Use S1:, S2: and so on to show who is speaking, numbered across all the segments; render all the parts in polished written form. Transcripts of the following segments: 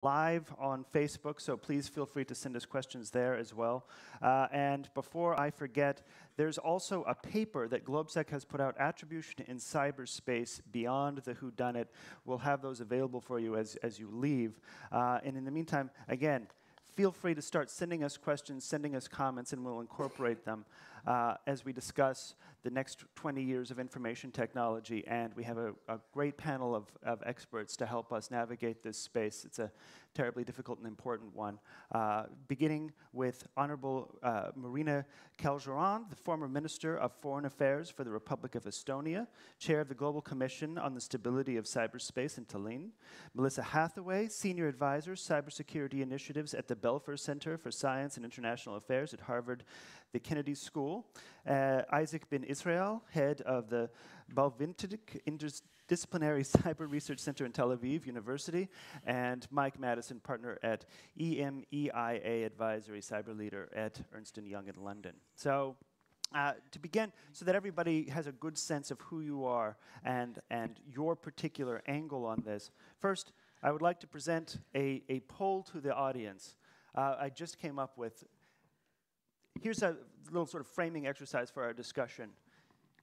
S1: live on Facebook, so please feel free to send us questions there as well. And before I forget, there's also a paper that GlobeSec has put out, Attribution in Cyberspace Beyond the Whodunit. We'll have those available for you as you leave. And in the meantime, again, feel free to start sending us questions, sending us comments, and we'll incorporate them as we discuss the next 20 years of information technology. And we have a great panel of experts to help us navigate this space. It's a terribly difficult and important one. Beginning with Honorable Marina Kaljuran, the former Minister of Foreign Affairs for the Republic of Estonia, Chair of the Global Commission on the Stability of Cyberspace in Tallinn. Melissa Hathaway, Senior Advisor, Cybersecurity Initiatives at the Belfer Center for Science and International Affairs at Harvard, the Kennedy School. Isaac bin Israel, Head of the Balvintic Interdisciplinary Cyber Research Center in Tel Aviv University, and Mike Madison, Partner at EMEIA Advisory, Cyber Leader at Ernst & Young in London. So to begin, so that everybody has a good sense of who you are and your particular angle on this, first, I would like to present a poll to the audience. I just came up with. Here's a little sort of framing exercise for our discussion.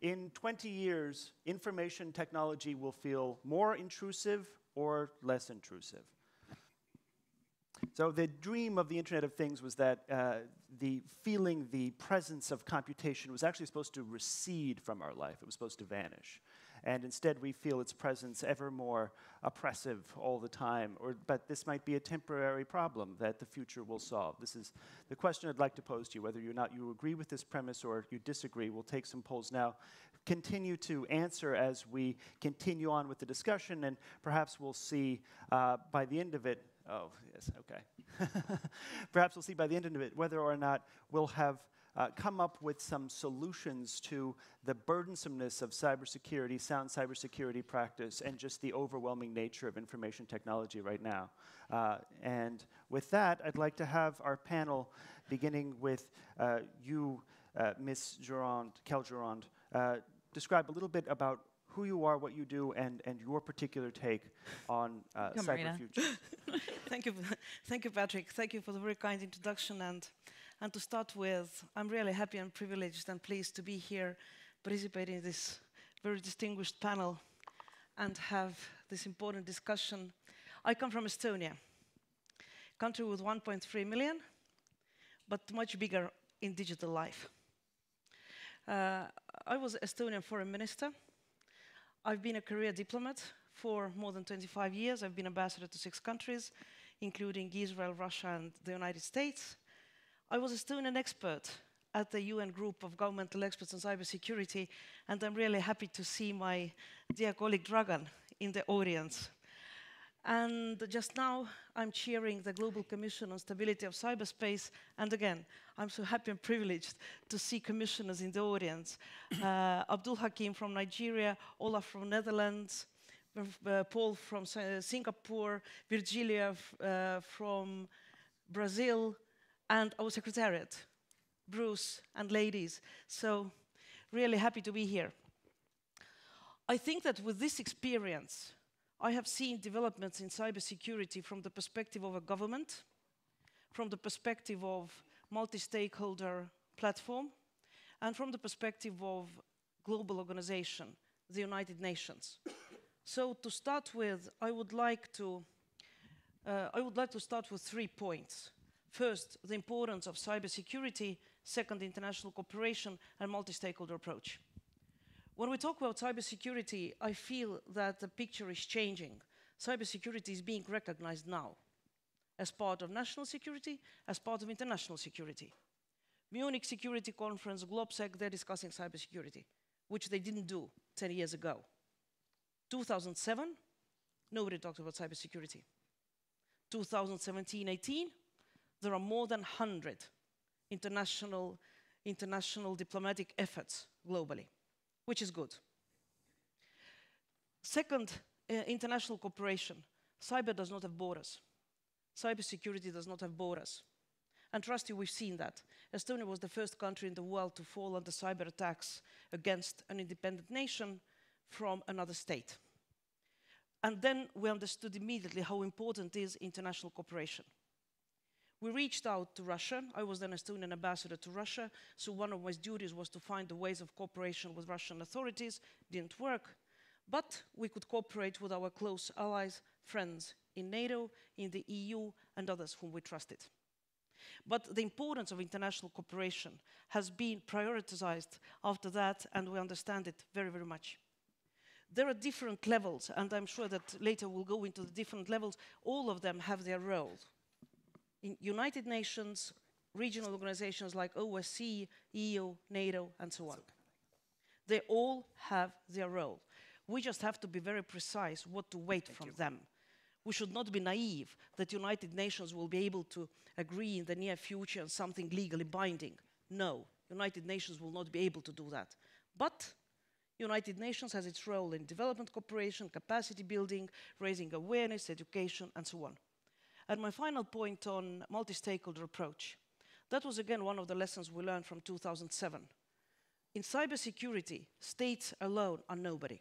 S1: In 20 years, information technology will feel more intrusive or less intrusive. So the dream of the Internet of Things was that the presence of computation was actually supposed to recede from our life. It was supposed to vanish. And instead, we feel its presence ever more oppressive all the time. But this might be a temporary problem that the future will solve. This is the question I'd like to pose to you, whether or not you agree with this premise or you disagree. We'll take some polls now. Continue to answer as we continue on with the discussion, and perhaps we'll see by the end of it. Oh, yes, okay. Perhaps we'll see by the end of it whether or not we'll have come up with some solutions to the burdensomeness of cybersecurity, sound cybersecurity practice, and just the overwhelming nature of information technology right now. And with that, I'd like to have our panel, beginning with you, Ms. Kaljuran, describe a little bit about who you are, what you do, and your particular take on cyber futures.
S2: Thank you, Patrick. Thank you for the very kind introduction. And to start with, I'm really happy and privileged and pleased to be here participating in this very distinguished panel and have this important discussion. I come from Estonia, a country with 1.3 million, but much bigger in digital life. I was Estonian foreign minister. I've been a career diplomat for more than 25 years. I've been ambassador to 6 countries, including Israel, Russia, and the United States. I was Estonian expert at the UN group of governmental experts on cybersecurity, and I'm really happy to see my dear colleague Dragan in the audience. And just now, I'm chairing the Global Commission on Stability of Cyberspace, and again, I'm so happy and privileged to see commissioners in the audience. Abdul Hakim from Nigeria, Olaf from Netherlands, Paul from Singapore, Virgilia from Brazil, and our secretariat, Bruce and ladies. So really happy to be here. I think that with this experience, I have seen developments in cybersecurity from the perspective of a government, from the perspective of multi-stakeholder platform, and from the perspective of global organization, the United Nations. So to start with, I would like to start with 3 points. First, the importance of cybersecurity. Second, international cooperation and multi-stakeholder approach. When we talk about cybersecurity, I feel that the picture is changing. Cybersecurity is being recognized now as part of national security, as part of international security. Munich Security Conference, GlobeSec, they're discussing cybersecurity, which they didn't do 10 years ago. 2007, nobody talked about cybersecurity. 2017-18, there are more than 100 international diplomatic efforts globally, which is good. Second, international cooperation. Cyber does not have borders. Cybersecurity does not have borders. And trust you, we've seen that. Estonia was the first country in the world to fall under cyber attacks against an independent nation from another state. And then we understood immediately how important is international cooperation. We reached out to Russia. I was then Estonian ambassador to Russia, so one of my duties was to find the ways of cooperation with Russian authorities. Didn't work, but we could cooperate with our close allies, friends in NATO, in the EU, and others whom we trusted. But the importance of international cooperation has been prioritized after that, and we understand it very, very much. There are different levels, and I'm sure that later we'll go into the different levels. All of them have their role. In United Nations, regional organizations like OSCE, EU, NATO, and so on. They all have their role. We just have to be very precise what to wait from them. We should not be naive that United Nations will be able to agree in the near future on something legally binding. No, United Nations will not be able to do that. But United Nations has its role in development cooperation, capacity building, raising awareness, education, and so on. And my final point on multi-stakeholder approach. That was again one of the lessons we learned from 2007. In cybersecurity, states alone are nobody.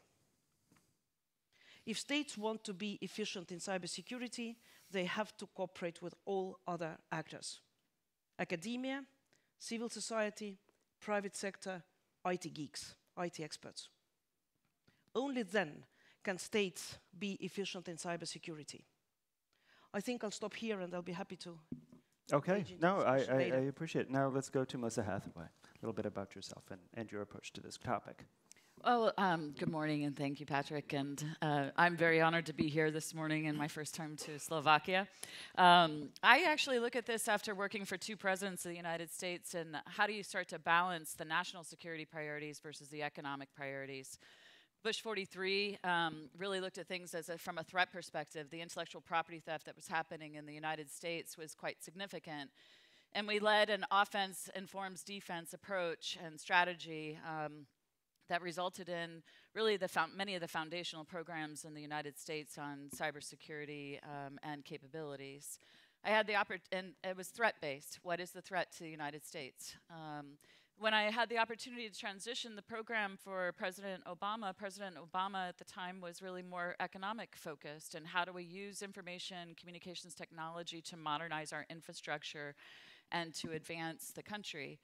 S2: If states want to be efficient in cybersecurity, they have to cooperate with all other actors. Academia, civil society, private sector, IT geeks, IT experts. Only then can states be efficient in cybersecurity. I think I'll stop here and I'll be happy to.
S1: Okay, no, I appreciate it. Now let's go to Melissa Hathaway. A little bit about yourself and your approach to this topic.
S3: Well, good morning, and thank you, Patrick. And I'm very honored to be here this morning in my first time to Slovakia. I actually look at this after working for 2 presidents of the United States, and how do you start to balance the national security priorities versus the economic priorities? Bush 43 really looked at things as from a threat perspective. The intellectual property theft that was happening in the United States was quite significant. And we led an offense informs defense approach and strategy that resulted in really many of the foundational programs in the United States on cybersecurity and capabilities. I had the and it was threat-based. What is the threat to the United States? When I had the opportunity to transition the program for President Obama at the time was really more economic focused, and how do we use information communications technology to modernize our infrastructure and to advance the country.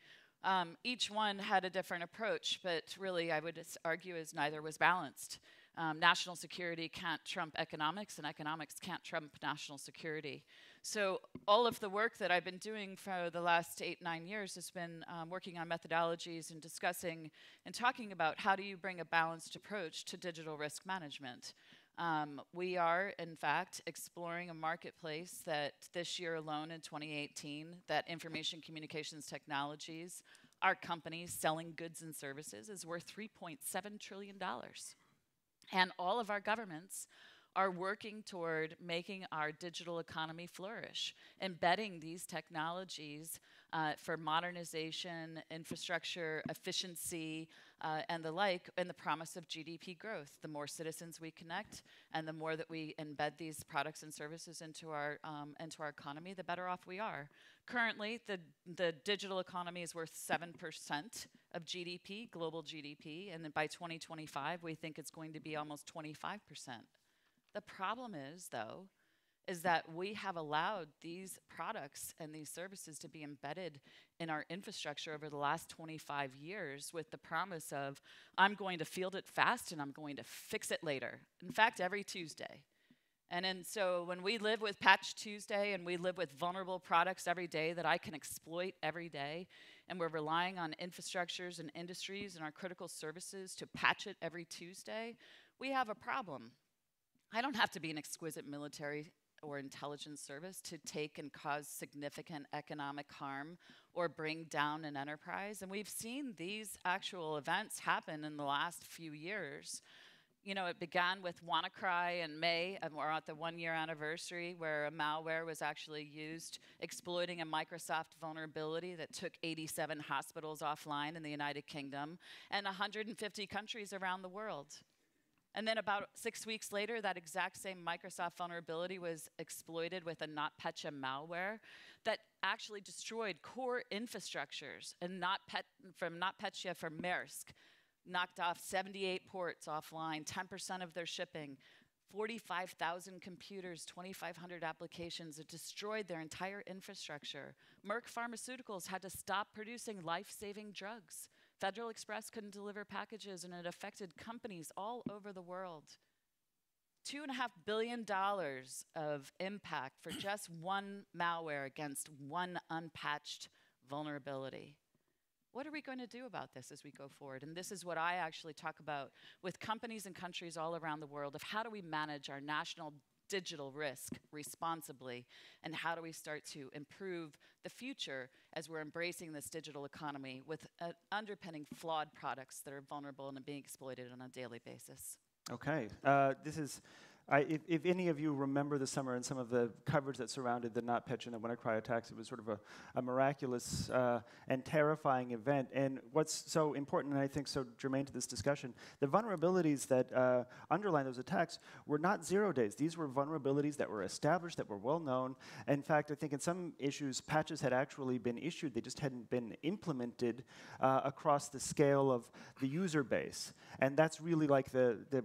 S3: Each one had a different approach, but really I would argue as neither was balanced. National security can't trump economics, and economics can't trump national security. So all of the work that I've been doing for the last 8-9 years has been working on methodologies and discussing and talking about how do you bring a balanced approach to digital risk management. We are, in fact, exploring a marketplace that this year alone in 2018, that information communications technologies, our companies selling goods and services, is worth $3.7 trillion. And all of our governments are working toward making our digital economy flourish, embedding these technologies for modernization, infrastructure, efficiency, and the like, and the promise of GDP growth. The more citizens we connect, and the more that we embed these products and services into our economy, the better off we are. Currently, the digital economy is worth 7% of GDP, global GDP, and then by 2025, we think it's going to be almost 25%. The problem is, though, is that we have allowed these products and these services to be embedded in our infrastructure over the last 25 years with the promise of, I'm going to field it fast and I'm going to fix it later. In fact, every Tuesday. And so when we live with Patch Tuesday and we live with vulnerable products every day that I can exploit every day, and we're relying on infrastructures and industries and our critical services to patch it every Tuesday, we have a problem. I don't have to be an exquisite military or intelligence service to take and cause significant economic harm or bring down an enterprise. And we've seen these actual events happen in the last few years. You know, it began with WannaCry in May, and we're at the 1-year anniversary where a malware was actually used exploiting a Microsoft vulnerability that took 87 hospitals offline in the United Kingdom and 150 countries around the world. And then about 6 weeks later, that exact same Microsoft vulnerability was exploited with a NotPetya malware that actually destroyed core infrastructures. And from NotPetya for Maersk, knocked off 78 ports offline, 10% of their shipping. 45,000 computers, 2,500 applications. It destroyed their entire infrastructure. Merck Pharmaceuticals had to stop producing life-saving drugs. Federal Express couldn't deliver packages, and it affected companies all over the world. $2.5 billion of impact for just one malware against one unpatched vulnerability. What are we going to do about this as we go forward? And this is what I actually talk about with companies and countries all around the world of how do we manage our national digital risk responsibly, and how do we start to improve the future as we're embracing this digital economy with underpinning flawed products that are vulnerable and being exploited on a daily basis.
S1: Okay, this is, if any of you remember the summer and some of the coverage that surrounded the NotPetya and the WannaCry attacks, it was sort of a miraculous and terrifying event. And what's so important, and I think so germane to this discussion, the vulnerabilities that underline those attacks were not 0 days. These were vulnerabilities that were established, that were well known. In fact, I think in some issues, patches had actually been issued. They just hadn't been implemented across the scale of the user base. And that's really like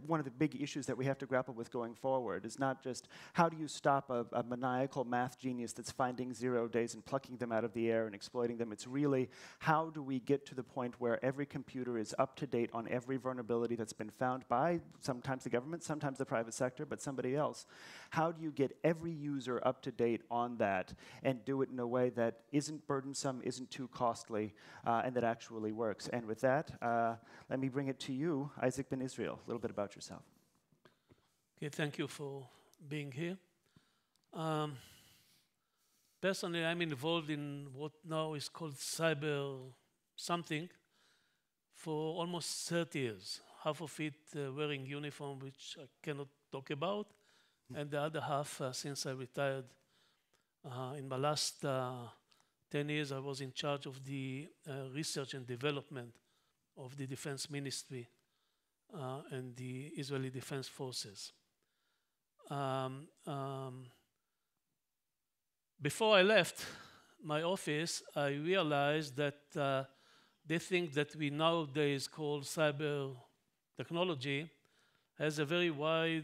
S1: one of the big issues that we have to grapple with going forward, is not just how do you stop a maniacal math genius that's finding 0 days and plucking them out of the air and exploiting them. It's really how do we get to the point where every computer is up to date on every vulnerability that's been found by sometimes the government, sometimes the private sector, but somebody else. How do you get every user up to date on that and do it in a way that isn't burdensome, isn't too costly, and that actually works? And with that, let me bring it to you, Isaac Ben Israel, a little bit about yourself.
S4: Okay, thank you for being here. Personally, I'm involved in what now is called cyber something for almost 30 years. Half of it wearing uniform, which I cannot talk about, and the other half since I retired. In my last 10 years, I was in charge of the research and development of the Defense Ministry and the Israeli Defense Forces. Before I left my office, I realized that they think that we nowadays call cyber technology has a very wide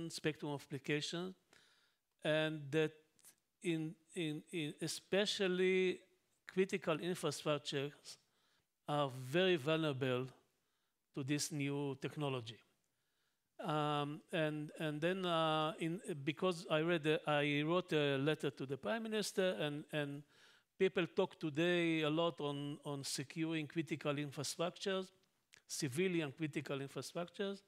S4: spectrum of application, and that in especially critical infrastructures are very vulnerable to this new technology. And then because I wrote a letter to the Prime Minister, and people talk today a lot on securing critical infrastructures, civilian critical infrastructures.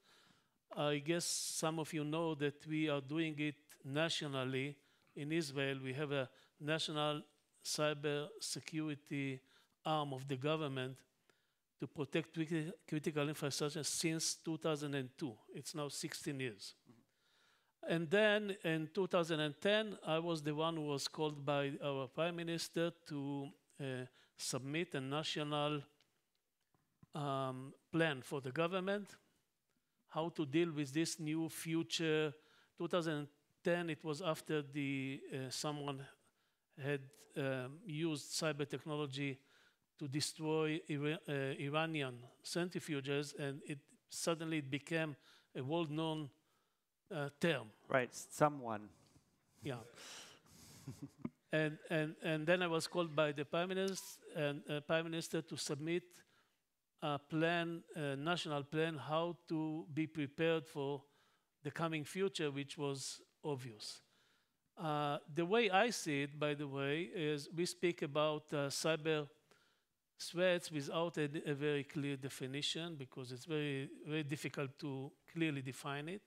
S4: I guess some of you know that we are doing it nationally in Israel. We have a national cyber security arm of the government to protect critical infrastructure since 2002. It's now 16 years. And then in 2010, I was the one who was called by our Prime Minister to submit a national plan for the government, how to deal with this new future. 2010, it was after someone had used cyber technology to destroy Iranian centrifuges, and it suddenly became a world-known term.
S1: Right, someone.
S4: Yeah. and then I was called by the Prime Minister to submit a plan, a national plan, how to be prepared for the coming future, which was obvious. The way I see it, by the way, is we speak about cyber threats without a very clear definition, because it's very, very difficult to clearly define it.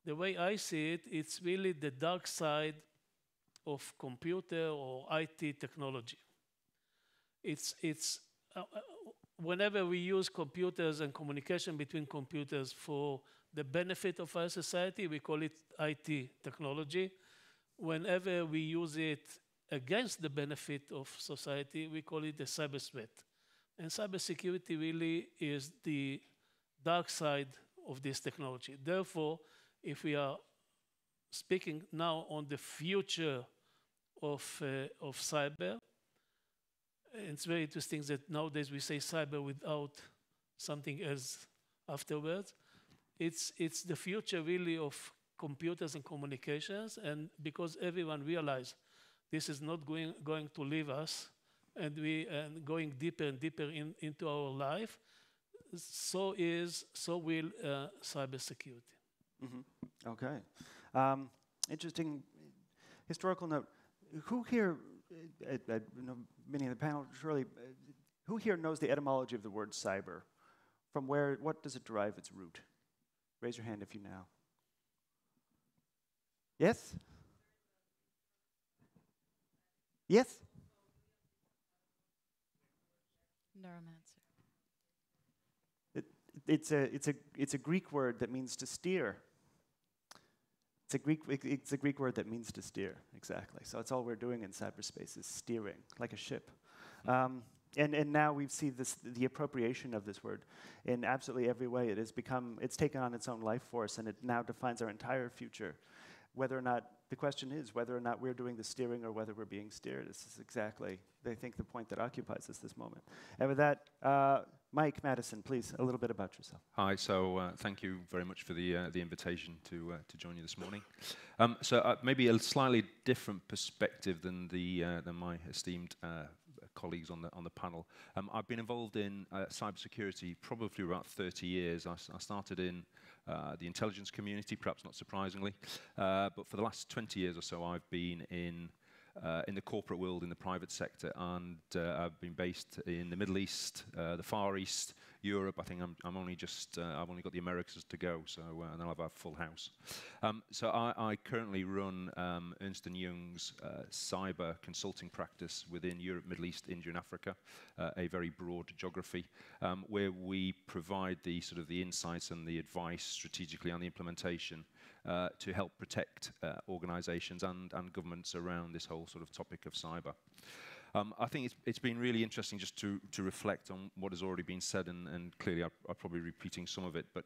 S4: The way I see it, it's really the dark side of computer or IT technology. Whenever we use computers and communication between computers for the benefit of our society, we call it IT technology. Whenever we use it against the benefit of society, we call it a cyber threat. And cybersecurity really is the dark side of this technology. Therefore, if we are speaking now on the future of cyber, it's very interesting that nowadays we say cyber without something else afterwards. it's the future really of computers and communications, and because everyone realized this is not going to leave us, and going deeper and deeper into our life, so will cybersecurity.
S1: Okay. Interesting historical note. Who here, many in the panel, surely, who here knows the etymology of the word cyber? From where, what does it derive its root? Raise your hand if you know. Yes? Yes?
S3: Neuromancer.
S1: It's a Greek word that means to steer. It's a Greek word that means to steer, exactly. So it's all we're doing in cyberspace is steering, like a ship. And now we see the appropriation of this word in absolutely every way. It's taken on its own life force, and it now defines our entire future. Whether or not, the question is whether or not we're doing the steering or whether we're being steered. This is exactly, I think, the point that occupies us this moment. And with that, Mike Madison, please, a little bit about yourself.
S5: Hi, so thank you very much for the invitation to join you this morning. Maybe a slightly different perspective than my esteemed colleagues on the panel. I've been involved in cybersecurity probably for about 30 years. I started in the intelligence community, perhaps not surprisingly, but for the last 20 years or so, I've been in the corporate world, in the private sector, and I've been based in the Middle East, the Far East, Europe. I think I've only got the Americas to go, so and then I'll have a full house. So I currently run Ernst & Young's cyber consulting practice within Europe, Middle East, India, and Africa, a very broad geography, where we provide the sort of the insights and the advice strategically on the implementation to help protect organizations and governments around this whole sort of topic of cyber. I think it's been really interesting just to reflect on what has already been said, and clearly I'm probably repeating some of it, but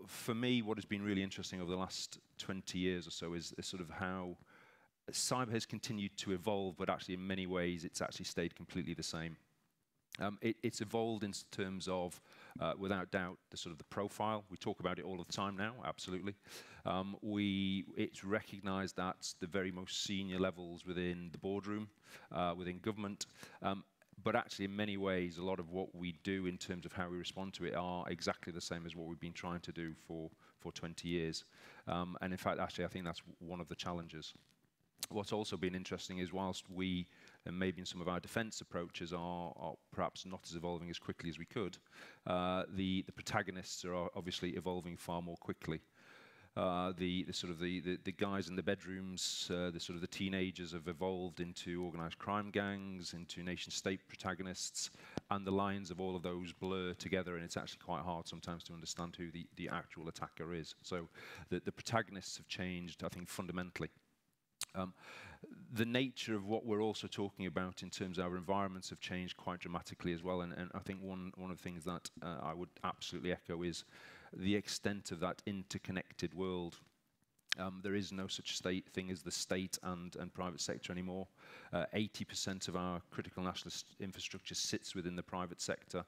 S5: for me what has been really interesting over the last 20 years or so is sort of how cyber has continued to evolve, but actually in many ways it's actually stayed completely the same. It's evolved in terms of, without doubt, the profile. We talk about it all the time now, absolutely. It's recognized at the very most senior levels within the boardroom, within government, but actually in many ways, a lot of what we do in terms of how we respond to it are exactly the same as what we've been trying to do for 20 years. And in fact, actually, I think that's one of the challenges. What's also been interesting is whilst we, and maybe in some of our defense approaches, are perhaps not as evolving as quickly as we could, the protagonists are obviously evolving far more quickly. The guys in the bedrooms, the teenagers have evolved into organized crime gangs, into nation-state protagonists, and the lines of all of those blur together, and it's actually quite hard sometimes to understand who the actual attacker is. So the protagonists have changed, I think, fundamentally. The nature of what we're also talking about in terms of our environments have changed quite dramatically as well, and I think one of the things that I would absolutely echo is the extent of that interconnected world. There is no such thing as the state and private sector anymore. 80% of our critical national infrastructure sits within the private sector.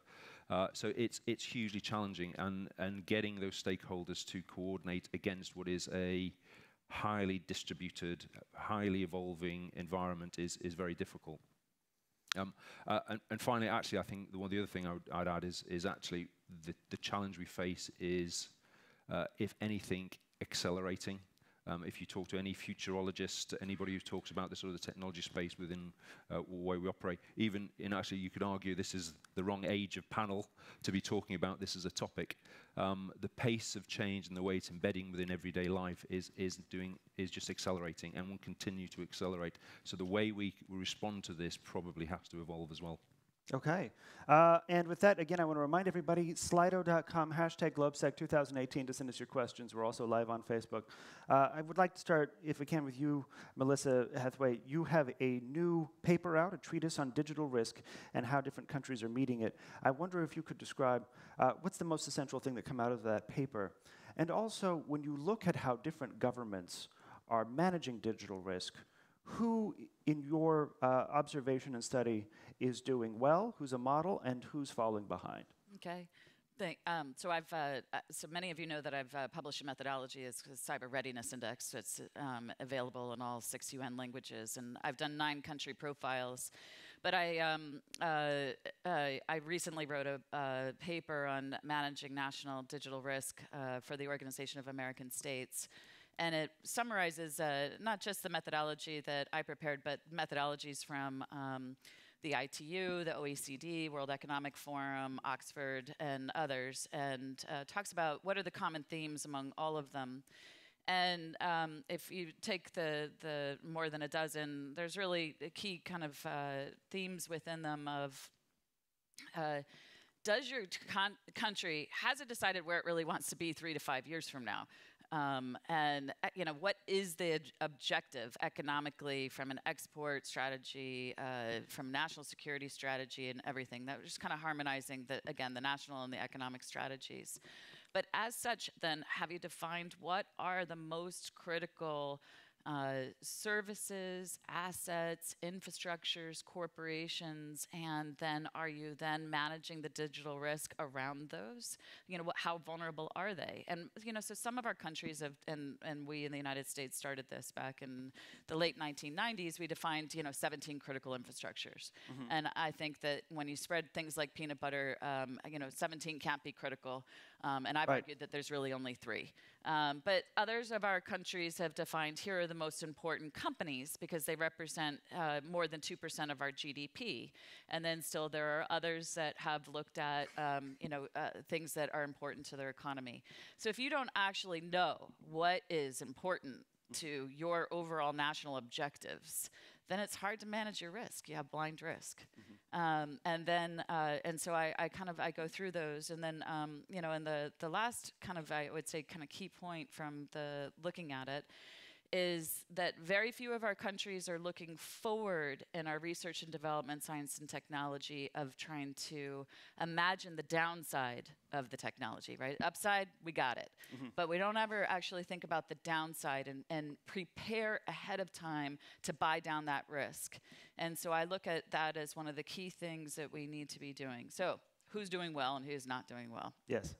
S5: So it's hugely challenging, and getting those stakeholders to coordinate against what is a highly distributed, highly evolving environment is very difficult. And finally, actually, I think the other thing I'd add is actually the challenge we face is, if anything, accelerating. If you talk to any futurologist, anybody who talks about the sort of the technology space within the way we operate, even actually you could argue this is the wrong age of panel to be talking about this as a topic. The pace of change and the way it's embedding within everyday life is just accelerating and will continue to accelerate. So the way we respond to this probably has to evolve as well.
S1: Okay. And with that, again, I want to remind everybody, slido.com, #GlobSec2018 to send us your questions. We're also live on Facebook. I would like to start, if we can, with you, Melissa Hathaway. You have a new paper out, a treatise on digital risk and how different countries are meeting it. I wonder if you could describe what's the most essential thing that come out of that paper. And also, when you look at how different governments are managing digital risk, who, in your observation and study, is doing well, who's a model, and who's falling behind?
S3: Okay. So many of you know that I've published a methodology. It's the Cyber Readiness Index. It's available in all 6 UN languages, and I've done 9 country profiles. But I recently wrote a paper on managing national digital risk for the Organization of American States. And it summarizes not just the methodology that I prepared, but methodologies from the ITU, the OECD, World Economic Forum, Oxford, and others, and talks about what are the common themes among all of them. And if you take the more than a dozen, there's really key kind of themes within them of does your country, has it decided where it really wants to be 3 to 5 years from now? And what is the objective economically from an export strategy, from national security strategy and everything? That was just kind of harmonizing, the national and the economic strategies. But as such, then, have you defined what are the most critical services, assets, infrastructures, corporations, and then are you then managing the digital risk around those? How vulnerable are they? And so some of our countries have, and we in the United States started this back in the late 1990s. We defined 17 critical infrastructures, and I think that when you spread things like peanut butter, 17 can't be critical. And I've argued that there's really only 3. But others of our countries have defined here are the most important companies because they represent more than 2% of our GDP. And then still there are others that have looked at things that are important to their economy. So if you don't actually know what is important to your overall national objectives, then it's hard to manage your risk. You have blind risk. And so I go through those, and then and the last I would say key point from the looking at it is that very few of our countries are looking forward in our research and development, science and technology of trying to imagine the downside of the technology, right? Upside, we got it. But we don't ever actually think about the downside and prepare ahead of time to buy down that risk. And so I look at that as one of the key things that we need to be doing. So who's doing well and who's not doing well?
S1: Yes.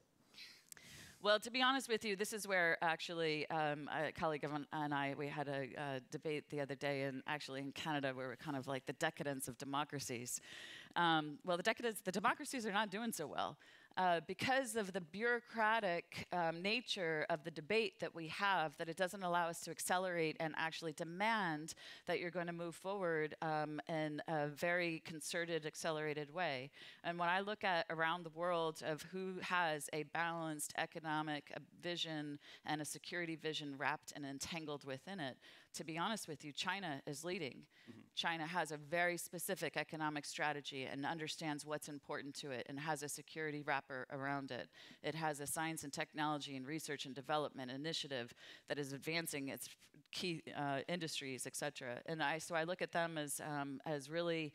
S3: Well, to be honest with you, this is where actually a colleague and I, we had a debate the other day, and actually in Canada, we were kind of like the decadence of democracies. The democracies are not doing so well. Because of the bureaucratic nature of the debate that we have, that it doesn't allow us to accelerate and actually demand that you're going to move forward in a very concerted, accelerated way. And when I look at around the world of who has a balanced economic vision and a security vision wrapped and entangled within it, to be honest with you, China is leading. China has a very specific economic strategy and understands what's important to it and has a security wrapper around it. It has a science and technology and research and development initiative that is advancing its key industries, et cetera. And so I look at them as really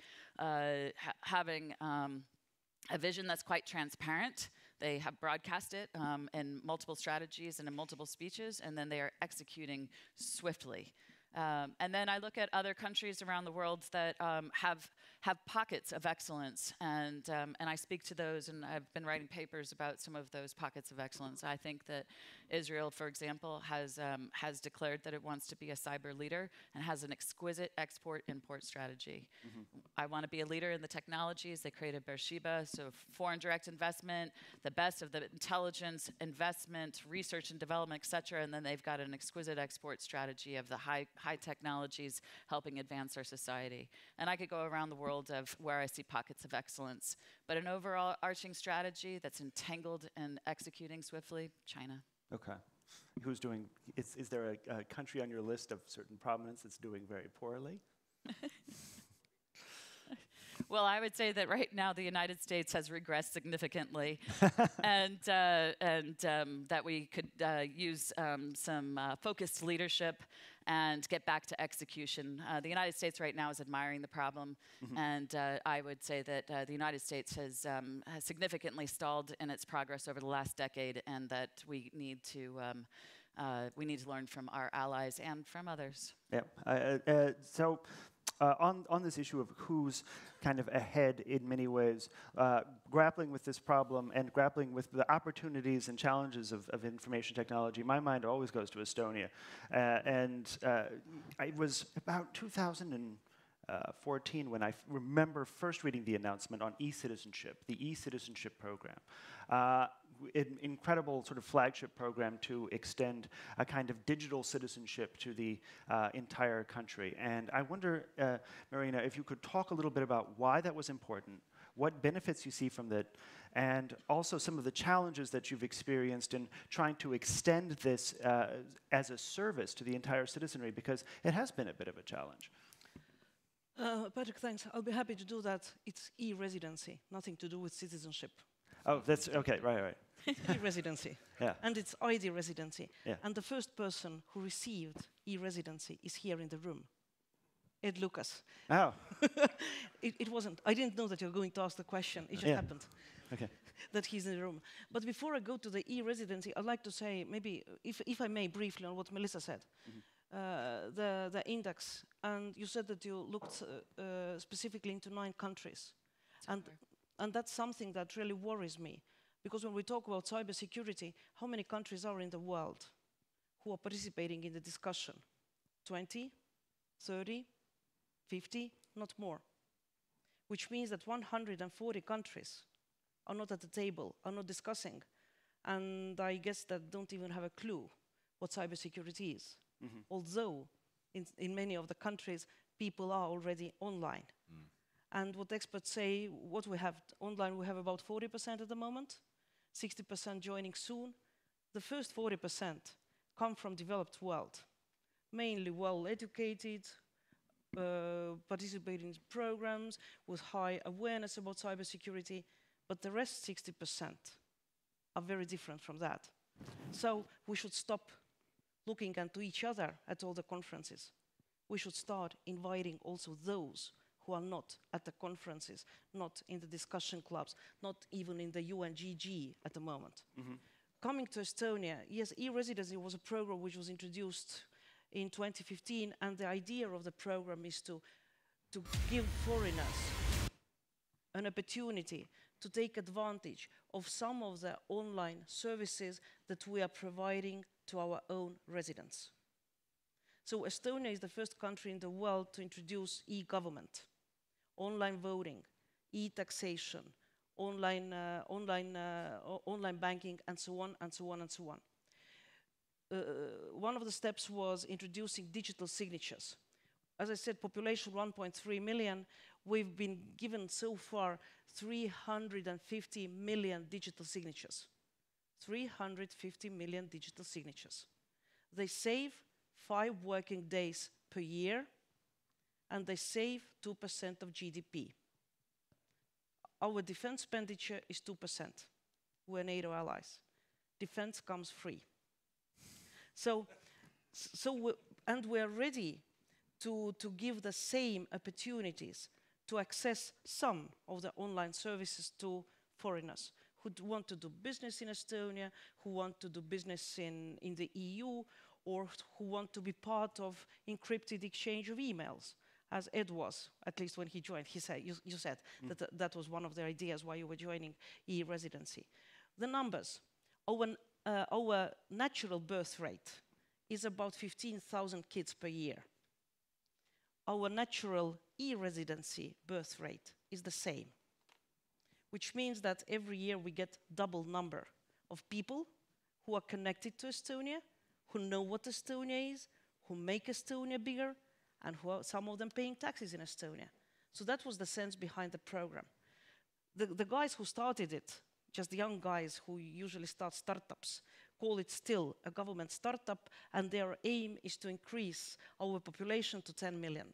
S3: having a vision that's quite transparent. They have broadcast it in multiple strategies and in multiple speeches, and then they are executing swiftly. And then I look at other countries around the world that have pockets of excellence, and I speak to those, and I've been writing papers about some of those pockets of excellence. I think that Israel, for example, has declared that it wants to be a cyber leader and has an exquisite export-import strategy. I want to be a leader in the technologies. They created Beersheba, so foreign direct investment, the best of the intelligence, investment, research and development, et cetera, and then they've got an exquisite export strategy of the high technologies helping advance our society. And I could go around the world of where I see pockets of excellence, but an overall arching strategy that's entangled and executing swiftly, China.
S1: Okay. Who's doing, is there a country on your list of certain prominence that's doing very poorly?
S3: Well, I would say that right now the United States has regressed significantly, and that we could use some focused leadership and get back to execution. The United States right now is admiring the problem, and I would say that the United States has significantly stalled in its progress over the last decade, and that we need to learn from our allies and from others.
S1: Yeah. So on this issue of who's kind of ahead in many ways, grappling with this problem and grappling with the opportunities and challenges of information technology, my mind always goes to Estonia. It was about 2014 when I remember first reading the announcement on e-citizenship, the e-citizenship program. An incredible sort of flagship program to extend a kind of digital citizenship to the entire country. And I wonder, Marina, if you could talk a little bit about why that was important, what benefits you see from that, and also some of the challenges that you've experienced in trying to extend this as a service to the entire citizenry, because it has been a bit of a challenge.
S2: Patrick, thanks. I'll be happy to do that. It's e-residency, nothing to do with citizenship.
S1: Oh, that's okay, right.
S2: E-residency.
S1: Yeah.
S2: And it's ID residency.
S1: Yeah.
S2: And the first person who received e-residency is here in the room, Ed Lucas.
S1: Oh.
S2: It wasn't. I didn't know that you were going to ask the question. It just happened.
S1: Okay.
S2: That he's in the room. But before I go to the e-residency, I'd like to say maybe, if I may, briefly on what Melissa said. The index, and you said that you looked specifically into 9 countries. And that's something that really worries me. Because when we talk about cybersecurity, how many countries are in the world who are participating in the discussion? 20, 30, 50, not more. Which means that 140 countries are not at the table, are not discussing. And I guess that don't even have a clue what cybersecurity is. Although in many of the countries, people are already online. And what experts say, what we have online, we have about 40% at the moment, 60% joining soon. The first 40% come from developed world, mainly well-educated, participating in programs with high awareness about cybersecurity, but the rest 60% are very different from that. So we should stop looking into each other at all the conferences. We should start inviting also those who are not at the conferences, not in the discussion clubs, not even in the UNGG at the moment. Coming to Estonia, yes, e-residency was a program which was introduced in 2015, and the idea of the program is to give foreigners an opportunity to take advantage of some of the online services that we are providing to our own residents. So Estonia is the first country in the world to introduce e-government, online voting, e-taxation, online banking, and so on, and so on, and so on. One of the steps was introducing digital signatures. As I said, population 1.3 million, we've been given so far 350 million digital signatures. 350 million digital signatures. They save 5 working days per year, and they save 2% of GDP. Our defense expenditure is 2%. We're NATO allies. Defense comes free. And we're ready to give the same opportunities to access some of the online services to foreigners who want to do business in Estonia, who want to do business in the EU, or who want to be part of encrypted exchange of emails, as Ed was, at least when he joined. He said, you said that was one of the ideas why you were joining e-residency. The numbers, our natural birth rate is about 15,000 kids per year. Our natural e-residency birth rate is the same, which means that every year we get double number of people who are connected to Estonia, who know what Estonia is, who make Estonia bigger, and who are some of them paying taxes in Estonia. So that was the sense behind the program. The guys who started it, just the young guys who usually start startups, call it still a government startup, and their aim is to increase our population to 10 million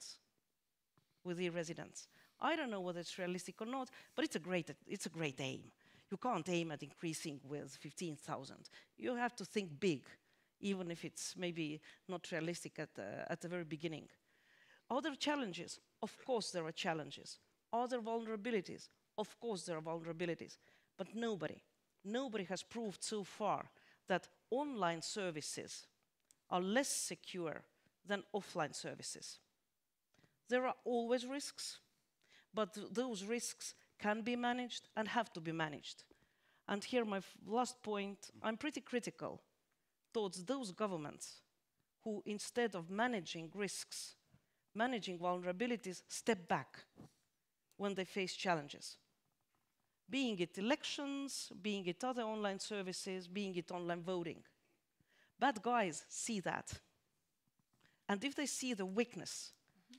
S2: with e-residents. I don't know whether it's realistic or not, but it's a great aim. You can't aim at increasing with 15,000. You have to think big, even if it's maybe not realistic at the very beginning. Are there challenges? Of course there are challenges. Are there vulnerabilities? Of course there are vulnerabilities. But nobody has proved so far that online services are less secure than offline services. There are always risks, but those risks can be managed and have to be managed. And here my last point, I'm pretty critical towards those governments who, instead of managing risks, managing vulnerabilities, step back when they face challenges. Being it elections, being it other online services, being it online voting. Bad guys see that. And if they see the weakness,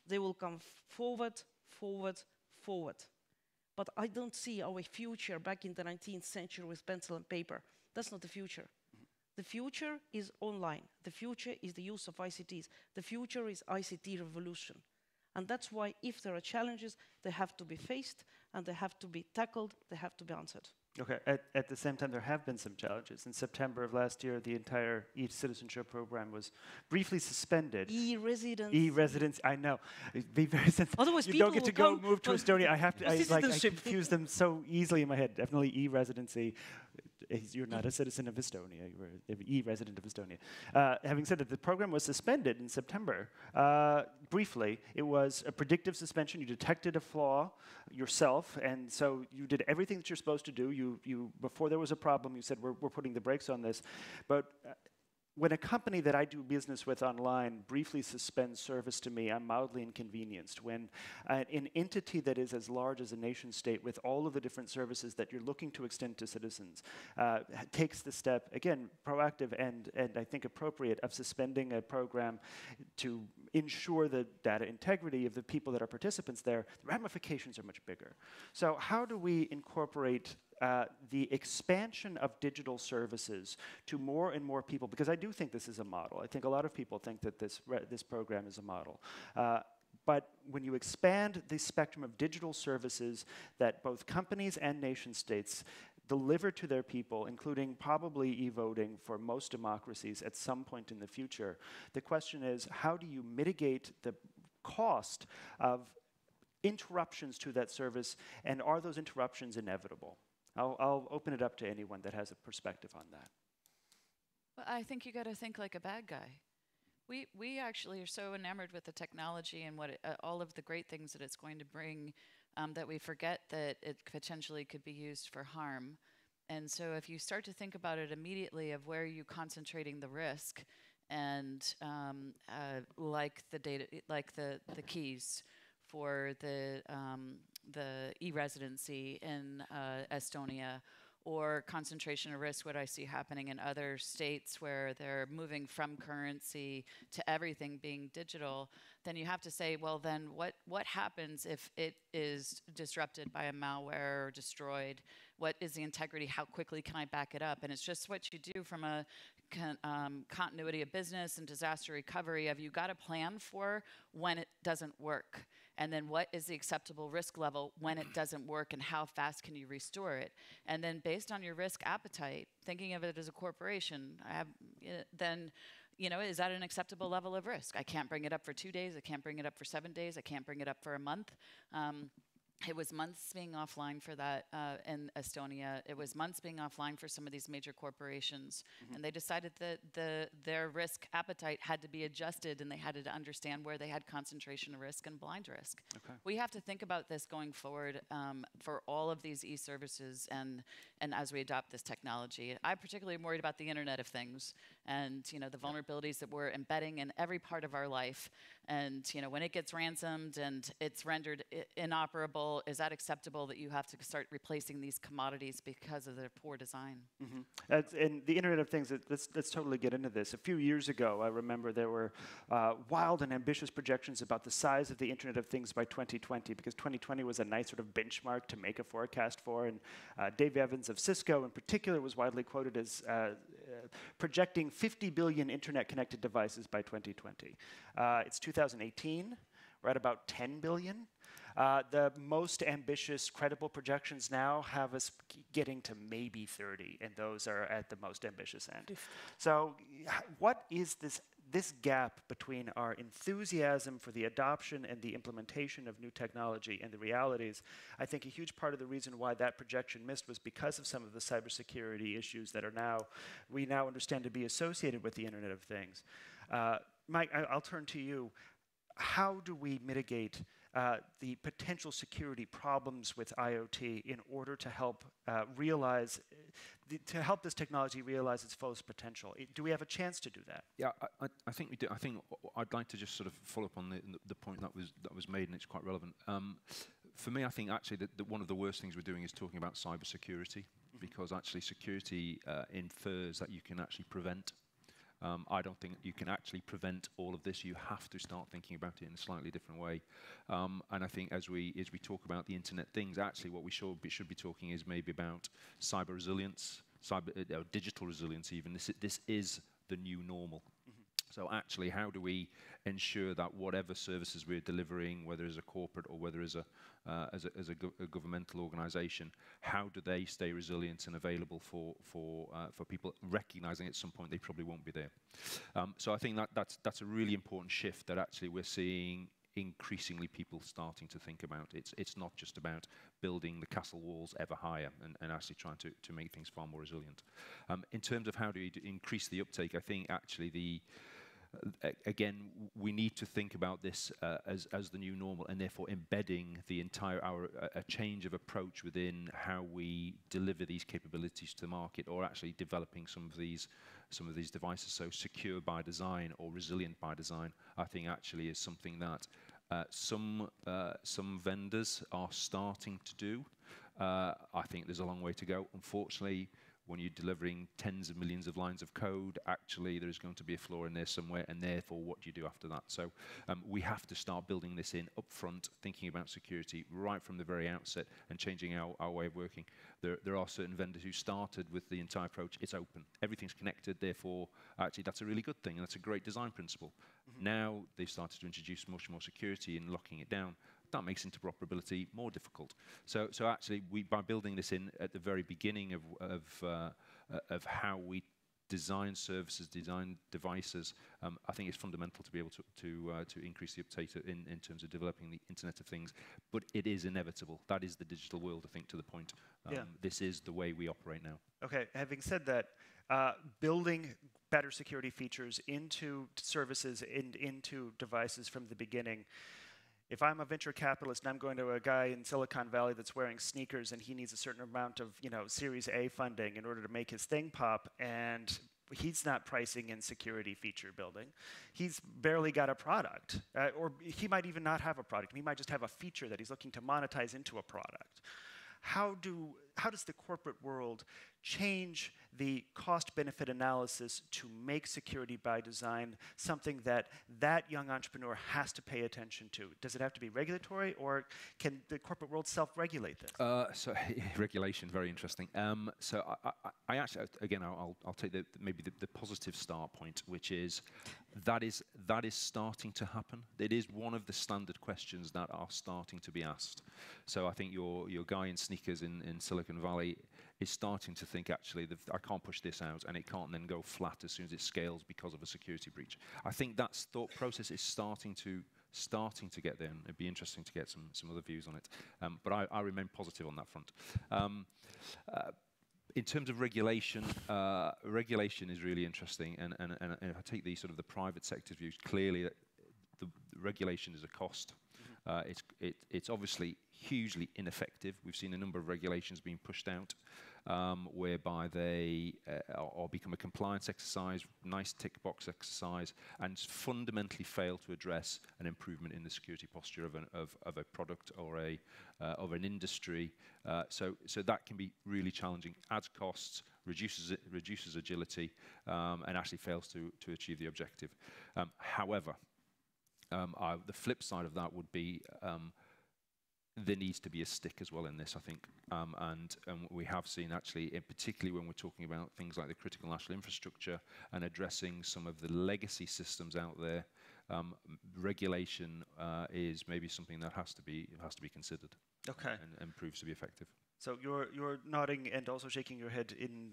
S2: they will come forward, forward, forward. But I don't see our future back in the 19th century with pencil and paper. That's not the future. The future is online. The future is the use of ICTs. The future is ICT revolution. And that's why if there are challenges, they have to be faced and they have to be tackled, they have to be answered.
S1: Okay, at the same time, there have been some challenges. In September of last year, the entire e-citizenship program was briefly suspended.
S2: E-residence.
S1: E-residence, I know. Be very sensitive.
S2: Otherwise,
S1: you
S2: people
S1: don't get to
S2: will
S1: go
S2: come
S1: move to Estonia. I have to, I confuse them so easily in my head. Definitely e-residency. You're not a citizen of Estonia, you're an e-resident of Estonia. Having said that, the program was suspended in September. Briefly, it was a predictive suspension. You detected a flaw yourself, and so you did everything that you're supposed to do. You before there was a problem, you said, we're putting the brakes on this. But when a company that I do business with online briefly suspends service to me, I'm mildly inconvenienced. When an entity that is as large as a nation state with all of the different services that you're looking to extend to citizens takes the step, again, proactive and I think appropriate, of suspending a program to ensure the data integrity of the people that are participants there, the ramifications are much bigger. So how do we incorporate the expansion of digital services to more and more people? Because I do think this is a model. I think a lot of people think that this program is a model. But when you expand the spectrum of digital services that both companies and nation states deliver to their people, including probably e-voting for most democracies at some point in the future, the question is, how do you mitigate the cost of interruptions to that service, and are those interruptions inevitable? I'll open it up to anyone that has a perspective on that.
S3: Well, I think you got to think like a bad guy. We actually are so enamored with the technology and what all of the great things that it's going to bring that we forget that it potentially could be used for harm. And so if you start to think about it immediately of where you're concentrating the risk, and like the data, like the keys for the e-residency in Estonia, or concentration of risk, what I see happening in other states where they're moving from currency to everything being digital, then you have to say, well, then what happens if it is disrupted by a malware or destroyed? What is the integrity? How quickly can I back it up? And it's just what you do from a continuity of business and disaster recovery. Have you got a plan for when it doesn't work? And then what is the acceptable risk level when it doesn't work, and how fast can you restore it? And then based on your risk appetite, thinking of it as a corporation, then, you know, is that an acceptable level of risk? I can't bring it up for 2 days. I can't bring it up for 7 days. I can't bring it up for a month. It was months being offline for that in Estonia. It was months being offline for some of these major corporations. Mm-hmm. And they decided that their risk appetite had to be adjusted, and they had to understand where they had concentration risk and blind risk. Okay. We have to think about this going forward for all of these e-services and as we adopt this technology. I'm particularly worried about the Internet of Things and, you know, the vulnerabilities that we're embedding in every part of our life. And, you know, when it gets ransomed and it's rendered inoperable, is that acceptable that you have to start replacing these commodities because of their poor design? Mm-hmm.
S1: And the Internet of Things, let's totally get into this. A few years ago, I remember there were wild and ambitious projections about the size of the Internet of Things by 2020, because 2020 was a nice sort of benchmark to make a forecast for. And Dave Evans of Cisco in particular was widely quoted as projecting 50 billion Internet-connected devices by 2020. It's 2018. We're at about 10 billion. The most ambitious, credible projections now have us getting to maybe 30, and those are at the most ambitious end. So what is this gap between our enthusiasm for the adoption and the implementation of new technology and the realities? I think a huge part of the reason why that projection missed was because of some of the cybersecurity issues that we now understand to be associated with the Internet of Things. Mike, I'll turn to you. how do we mitigate the potential security problems with IoT in order to help to help this technology realize its fullest potential? Do we have a chance to do that?
S5: Yeah, I think we do. I think I'd like to just sort of follow up on the point that was made, and it's quite relevant. For me, I think actually that one of the worst things we're doing is talking about cybersecurity, because actually security infers that you can actually prevent. I don't think you can actually prevent all of this. You have to start thinking about it in a slightly different way. And I think as we talk about the Internet things, actually what we should be talking is maybe about cyber resilience, digital resilience even. This is the new normal. So actually, how do we ensure that whatever services we're delivering, whether as a corporate or whether as a governmental organisation, how do they stay resilient and available for people, recognising at some point they probably won't be there? So I think that's a really important shift that actually we're seeing increasingly people starting to think about. It's not just about building the castle walls ever higher and actually trying to make things far more resilient. In terms of how do you increase the uptake, I think actually again, we need to think about this as the new normal, and therefore embedding the entire a change of approach within how we deliver these capabilities to the market, or actually developing some of these devices. So secure by design or resilient by design, I think actually is something that some vendors are starting to do. I think there's a long way to go. Unfortunately, when you're delivering tens of millions of lines of code, actually there's going to be a flaw in there somewhere, and therefore what do you do after that? So we have to start building this in upfront, thinking about security right from the very outset and changing our way of working. There are certain vendors who started with the entire approach, it's open, everything's connected, therefore actually that's a really good thing, and that's a great design principle. Now they've started to introduce much more security and locking it down. That makes interoperability more difficult. So actually, by building this in at the very beginning of how we design services, design devices, I think it's fundamental to be able to increase the uptake in terms of developing the Internet of Things. But it is inevitable. That is the digital world, I think, to the point. This is the way we operate now.
S1: Okay, having said that, building better security features into services and into devices from the beginning. If I'm a venture capitalist and I'm going to a guy in Silicon Valley that's wearing sneakers and he needs a certain amount of, Series A funding in order to make his thing pop, and he's not pricing in security feature building, he's barely got a product. Or he might even not have a product. He might just have a feature that he's looking to monetize into a product. How does the corporate world change the cost-benefit analysis to make security by design something that young entrepreneur has to pay attention to? Does it have to be regulatory, or can the corporate world self-regulate this?
S5: So regulation, very interesting. So I actually, again, I'll take maybe the positive start point, which is that is starting to happen. It is one of the standard questions that are starting to be asked. So I think your guy in sneakers in Silicon Valley is starting to think, actually, I can't push this out, and it can't then go flat as soon as it scales because of a security breach. I think that thought process is starting to get there, and it'd be interesting to get some other views on it. But I remain positive on that front. In terms of regulation, regulation is really interesting, and if I take the sort of the private sector's views, clearly the regulation is a cost. It's obviously hugely ineffective. We've seen a number of regulations being pushed out, whereby they or become a compliance exercise, nice tick box exercise, and fundamentally fail to address an improvement in the security posture of a product or of an industry. So that can be really challenging. Adds costs, reduces agility, and actually fails to achieve the objective. However, the flip side of that would be there needs to be a stick as well in this, I think, and we have seen actually, particularly when we're talking about things like the critical national infrastructure and addressing some of the legacy systems out there, regulation is maybe something that has to be considered.
S1: Okay.
S5: And proves to be effective.
S1: So you're nodding and also shaking your head in,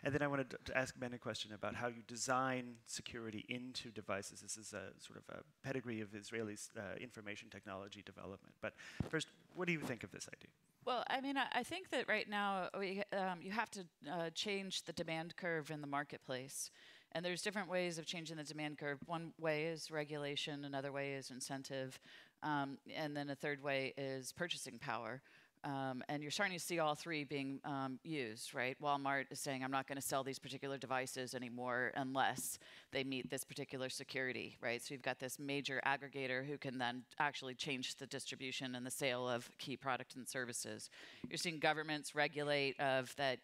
S1: and then I wanted to ask Ben a question about how you design security into devices. This is a sort of a pedigree of Israeli information technology development. But first, what do you think of this idea?
S3: Well, I mean, I think that right now you have to change the demand curve in the marketplace. And there's different ways of changing the demand curve. One way is regulation, another way is incentive, and then a third way is purchasing power. And you're starting to see all three being used, right? Walmart is saying, I'm not going to sell these particular devices anymore unless they meet this particular security, right? So you've got this major aggregator who can then actually change the distribution and the sale of key products and services. You're seeing governments regulate that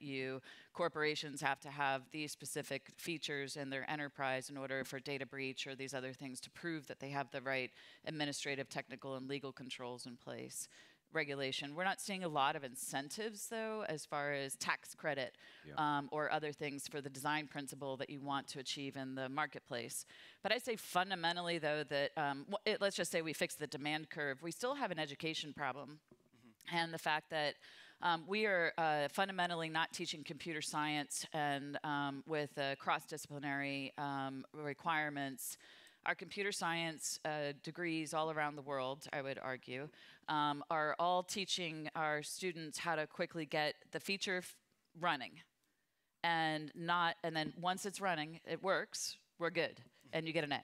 S3: corporations have to have these specific features in their enterprise in order for data breach or these other things to prove that they have the right administrative, technical, and legal controls in place. Regulation. We're not seeing a lot of incentives, though, as far as tax credit or other things for the design principle that you want to achieve in the marketplace. But I'd say fundamentally, though, that let's just say we fix the demand curve. We still have an education problem. And the fact that we are fundamentally not teaching computer science and with cross-disciplinary requirements. Our computer science degrees all around the world, I would argue, are all teaching our students how to quickly get the feature running. And then once it's running, it works, we're good, and you get an A.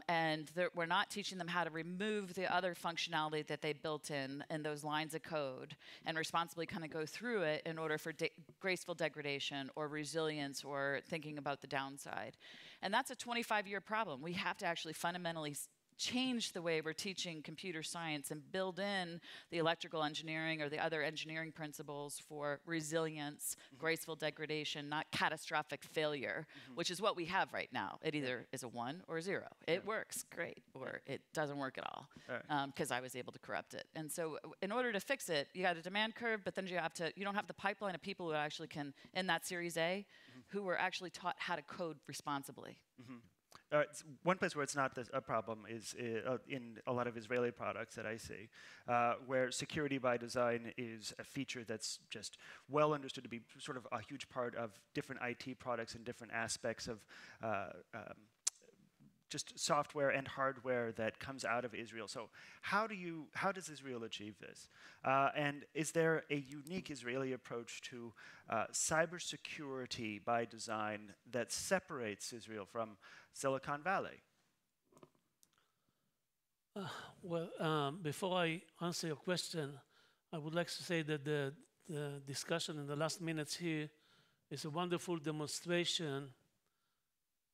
S3: And we're not teaching them how to remove the other functionality that they built in those lines of code and responsibly kind of go through it in order for graceful degradation or resilience or thinking about the downside. And that's a 25-year problem. We have to actually fundamentally change the way we're teaching computer science and build in the electrical engineering or the other engineering principles for resilience, graceful degradation, not catastrophic failure, which is what we have right now. It either is a 1 or a 0. It works great, or it doesn't work at all, because I was able to corrupt it. And so in order to fix it, you got a demand curve, but then you don't have the pipeline of people who actually can, in that Series A, who were actually taught how to code responsibly.
S1: One place where it's not a problem is in a lot of Israeli products that I see, where security by design is a feature that's just well understood to be sort of a huge part of different IT products and different aspects of just software and hardware that comes out of Israel. So how does Israel achieve this? And is there a unique Israeli approach to cybersecurity by design that separates Israel from Silicon Valley?
S4: Before I answer your question, I would like to say that the discussion in the last minutes here is a wonderful demonstration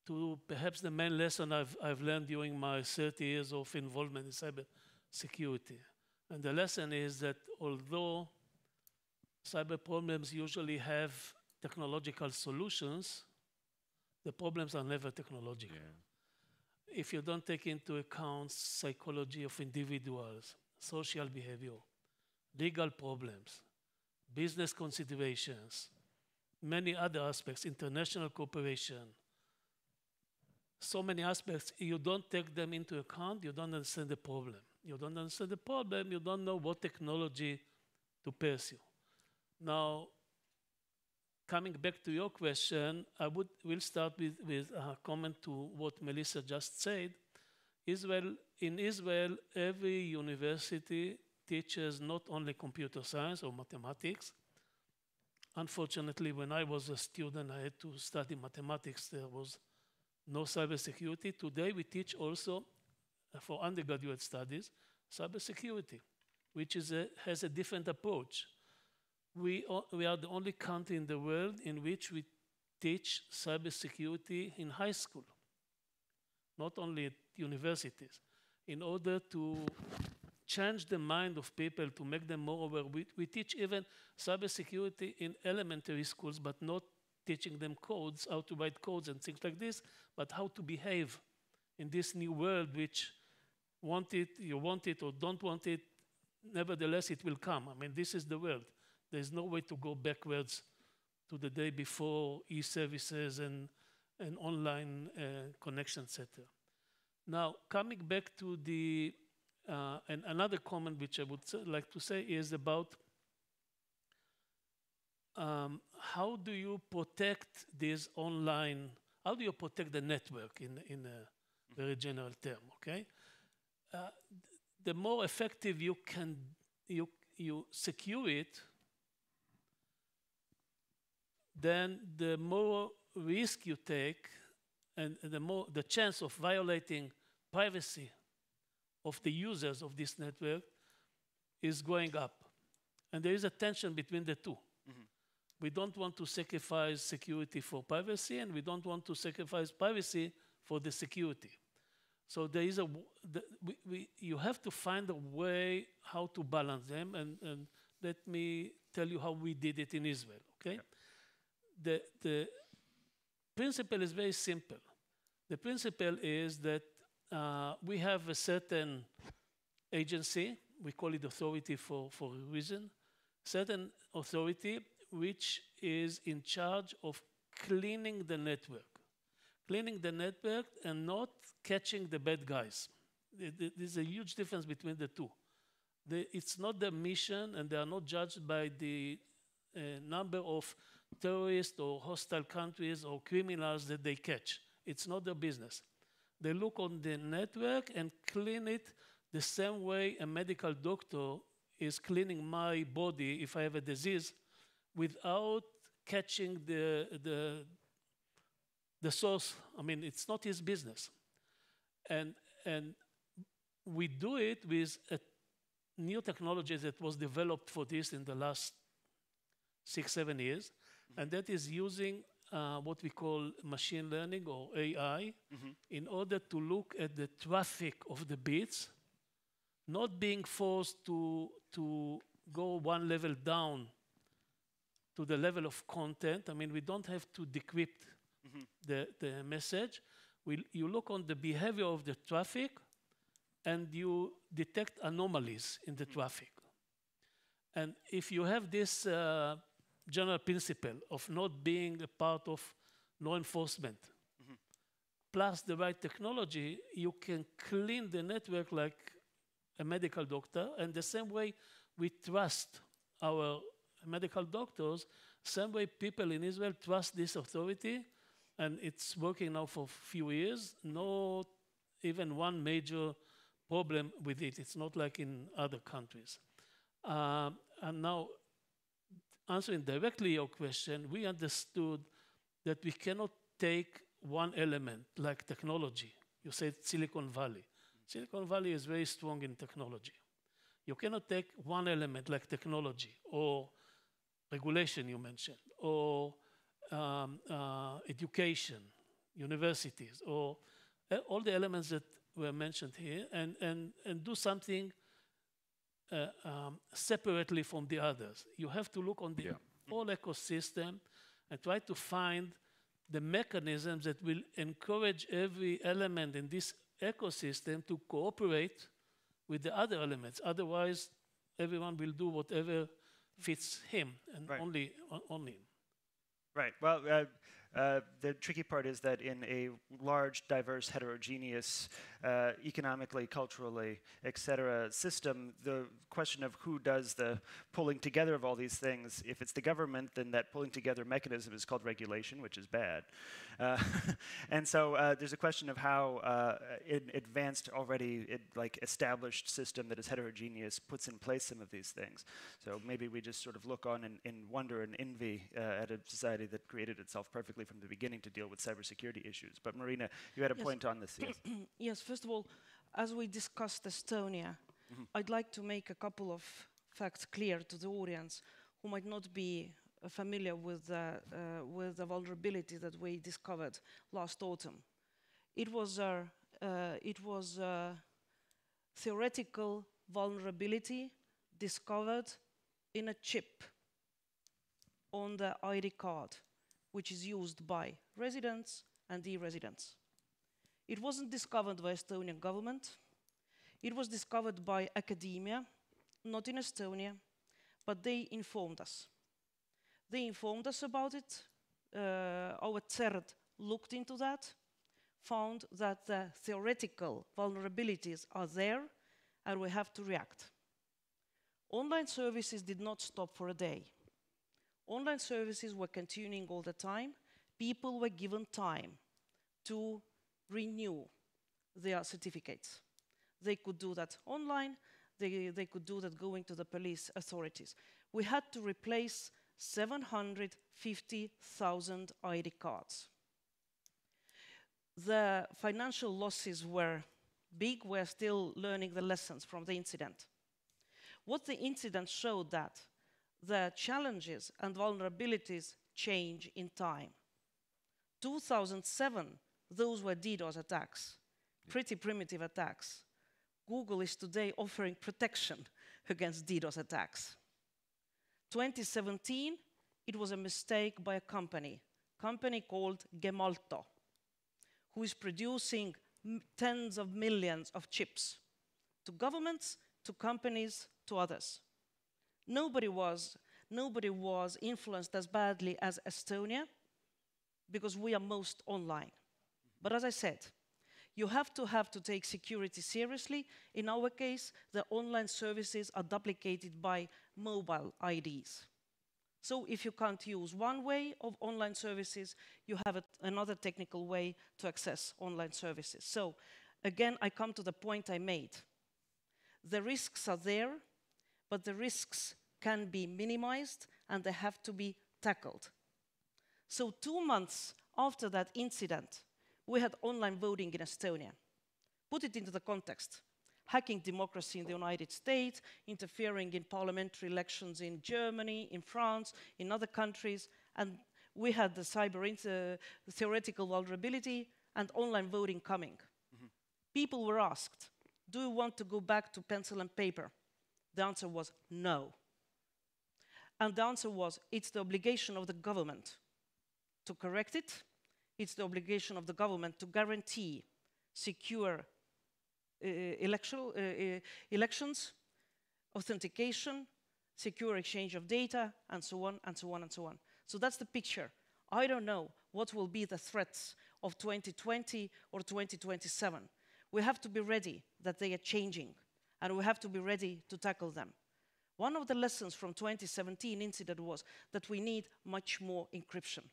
S4: to perhaps the main lesson I've learned during my 30 years of involvement in cyber security. And the lesson is that although cyber problems usually have technological solutions, the problems are never technological. Yeah. If you don't take into account psychology of individuals, social behavior, legal problems, business considerations, many other aspects, international cooperation, so many aspects, you don't take them into account, you don't understand the problem. You don't understand the problem, you don't know what technology to pursue. Now, coming back to your question, we'll start with a comment to what Melissa just said. In Israel, every university teaches not only computer science or mathematics. Unfortunately, when I was a student, I had to study mathematics. There was no cybersecurity. Today, we teach also, for undergraduate studies, cybersecurity, which has a different approach. We are the only country in the world in which we teach cybersecurity in high school, not only at universities, in order to change the mind of people, to make them more aware. We teach even cybersecurity in elementary schools, but not teaching them codes, how to write codes and things like this, but how to behave in this new world, which you want it or don't want it, nevertheless it will come. I mean, this is the world. There's no way to go backwards to the day before e-services and online connection, etc. Now, coming back to and another comment which I would like to say is about how do you protect this online, how do you protect the network in a very general term, okay? The more effective you can secure it, then the more risk you take and the chance of violating privacy of the users of this network is going up. And there is a tension between the two. We don't want to sacrifice security for privacy, and we don't want to sacrifice privacy for the security. So there is you have to find a way how to balance them, and let me tell you how we did it in Israel, okay? Yeah. The principle is very simple. The principle is that we have a certain agency, we call it authority for a reason, certain authority which is in charge of cleaning the network. Cleaning the network and not catching the bad guys. There's a huge difference between the two. It's not their mission, and they are not judged by the number of terrorists or hostile countries or criminals that they catch. It's not their business. They look on the network and clean it the same way a medical doctor is cleaning my body if I have a disease without catching the source. I mean, it's not his business. And we do it with a new technology that was developed for this in the last 6-7 years, and that is using what we call machine learning or AI in order to look at the traffic of the bits, not being forced to go one level down to the level of content. I mean, we don't have to decrypt the message. You look on the behavior of the traffic, and you detect anomalies in the traffic. And if you have this general principle of not being a part of law enforcement, plus the right technology, you can clean the network like a medical doctor. And the same way we trust our medical doctors, same way people in Israel trust this authority, and it's working now for a few years. No even one major problem with it. It's not like in other countries. And now, answering directly your question, we understood that we cannot take one element like technology. You said Silicon Valley. Silicon Valley is very strong in technology. You cannot take one element like technology or regulation you mentioned, or education, universities, or all the elements that were mentioned here, and do something separately from the others. You have to look on the whole ecosystem and try to find the mechanisms that will encourage every element in this ecosystem to cooperate with the other elements. Otherwise, everyone will do whatever fits him and only him.
S1: Right. Well, the tricky part is that in a large, diverse, heterogeneous, economically, culturally, etc. system, the question of who does the pulling together of all these things, if it's the government, then that pulling together mechanism is called regulation, which is bad. And so there's a question of how an advanced, already established system that is heterogeneous puts in place some of these things. So maybe we just sort of look on in wonder and envy at a society that created itself perfectly from the beginning to deal with cybersecurity issues. But Marina, you had a point on this. Yes.
S2: Yes, first of all, as we discussed Estonia, I'd like to make a couple of facts clear to the audience who might not be familiar with the vulnerability that we discovered last autumn. It was a theoretical vulnerability discovered in a chip on the ID card, which is used by residents and e-residents. It wasn't discovered by Estonian government. It was discovered by academia, not in Estonia, but they informed us. They informed us about it. Our CERD looked into that, found that the theoretical vulnerabilities are there, and we have to react. Online services did not stop for a day. Online services were continuing all the time. People were given time to renew their certificates. They could do that online. They could do that going to the police authorities. We had to replace 750,000 ID cards. The financial losses were big. We're still learning the lessons from the incident. What the incident showed that the challenges and vulnerabilities change in time. 2007, those were DDoS attacks, pretty primitive attacks. Google is today offering protection against DDoS attacks. 2017, it was a mistake by a company called Gemalto, who is producing tens of millions of chips to governments, to companies, to others. Nobody was influenced as badly as Estonia, because we are most online. But as I said, you have to take security seriously. In our case, the online services are duplicated by mobile IDs. So if you can't use one way of online services, you have another technical way to access online services. So again, I come to the point I made. The risks are there, but the risks can be minimized and they have to be tackled. So 2 months after that incident, we had online voting in Estonia. Put it into the context. Hacking democracy in the United States, interfering in parliamentary elections in Germany, in France, in other countries, and we had the cyber theoretical vulnerability and online voting coming. People were asked, do you want to go back to pencil and paper? The answer was no. And the answer was, it's the obligation of the government to correct it. It's the obligation of the government to guarantee secure elections, authentication, secure exchange of data, and so on, and so on, and so on. So that's the picture. I don't know what will be the threats of 2020 or 2027. We have to be ready that they are changing, and we have to be ready to tackle them. One of the lessons from 2017 incident was that we need much more encryption.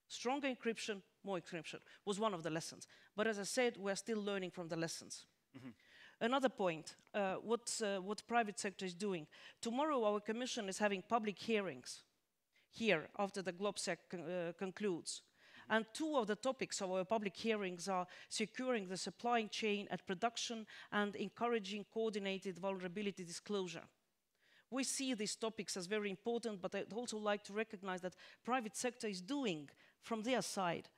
S2: Stronger encryption, more encryption was one of the lessons. But as I said, we're still learning from the lessons. Another point, what private sector is doing. Tomorrow our commission is having public hearings here after the GlobSec concludes. And 2 of the topics of our public hearings are securing the supply chain at production and encouraging coordinated vulnerability disclosure. We see these topics as very important, but I'd also like to recognize that private sector is doing, from their side,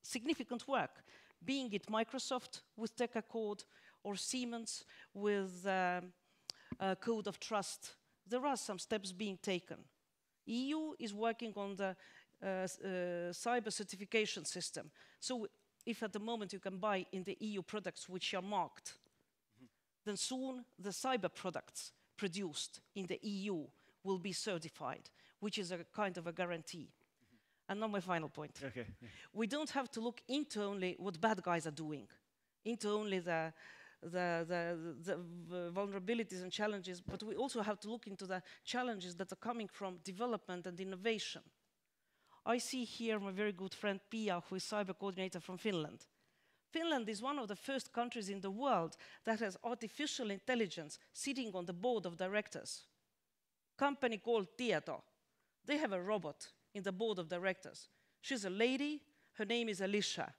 S2: significant work, being it Microsoft with Tech Accord or Siemens with Code of Trust. There are some steps being taken. EU is working on the cyber certification system. So if at the moment you can buy in the EU products which are marked, then soon the cyber products produced in the EU will be certified, which is a kind of a guarantee. And now my final point.
S1: Okay.
S2: We don't have to look into only what bad guys are doing, into only the vulnerabilities and challenges, but we also have to look into the challenges that are coming from development and innovation. I see here my very good friend Pia, who is cyber coordinator from Finland. Finland is one of the first countries in the world that has artificial intelligence sitting on the board of directors. Company called Tieto. They have a robot in the board of directors. She's a lady, her name is Alicia.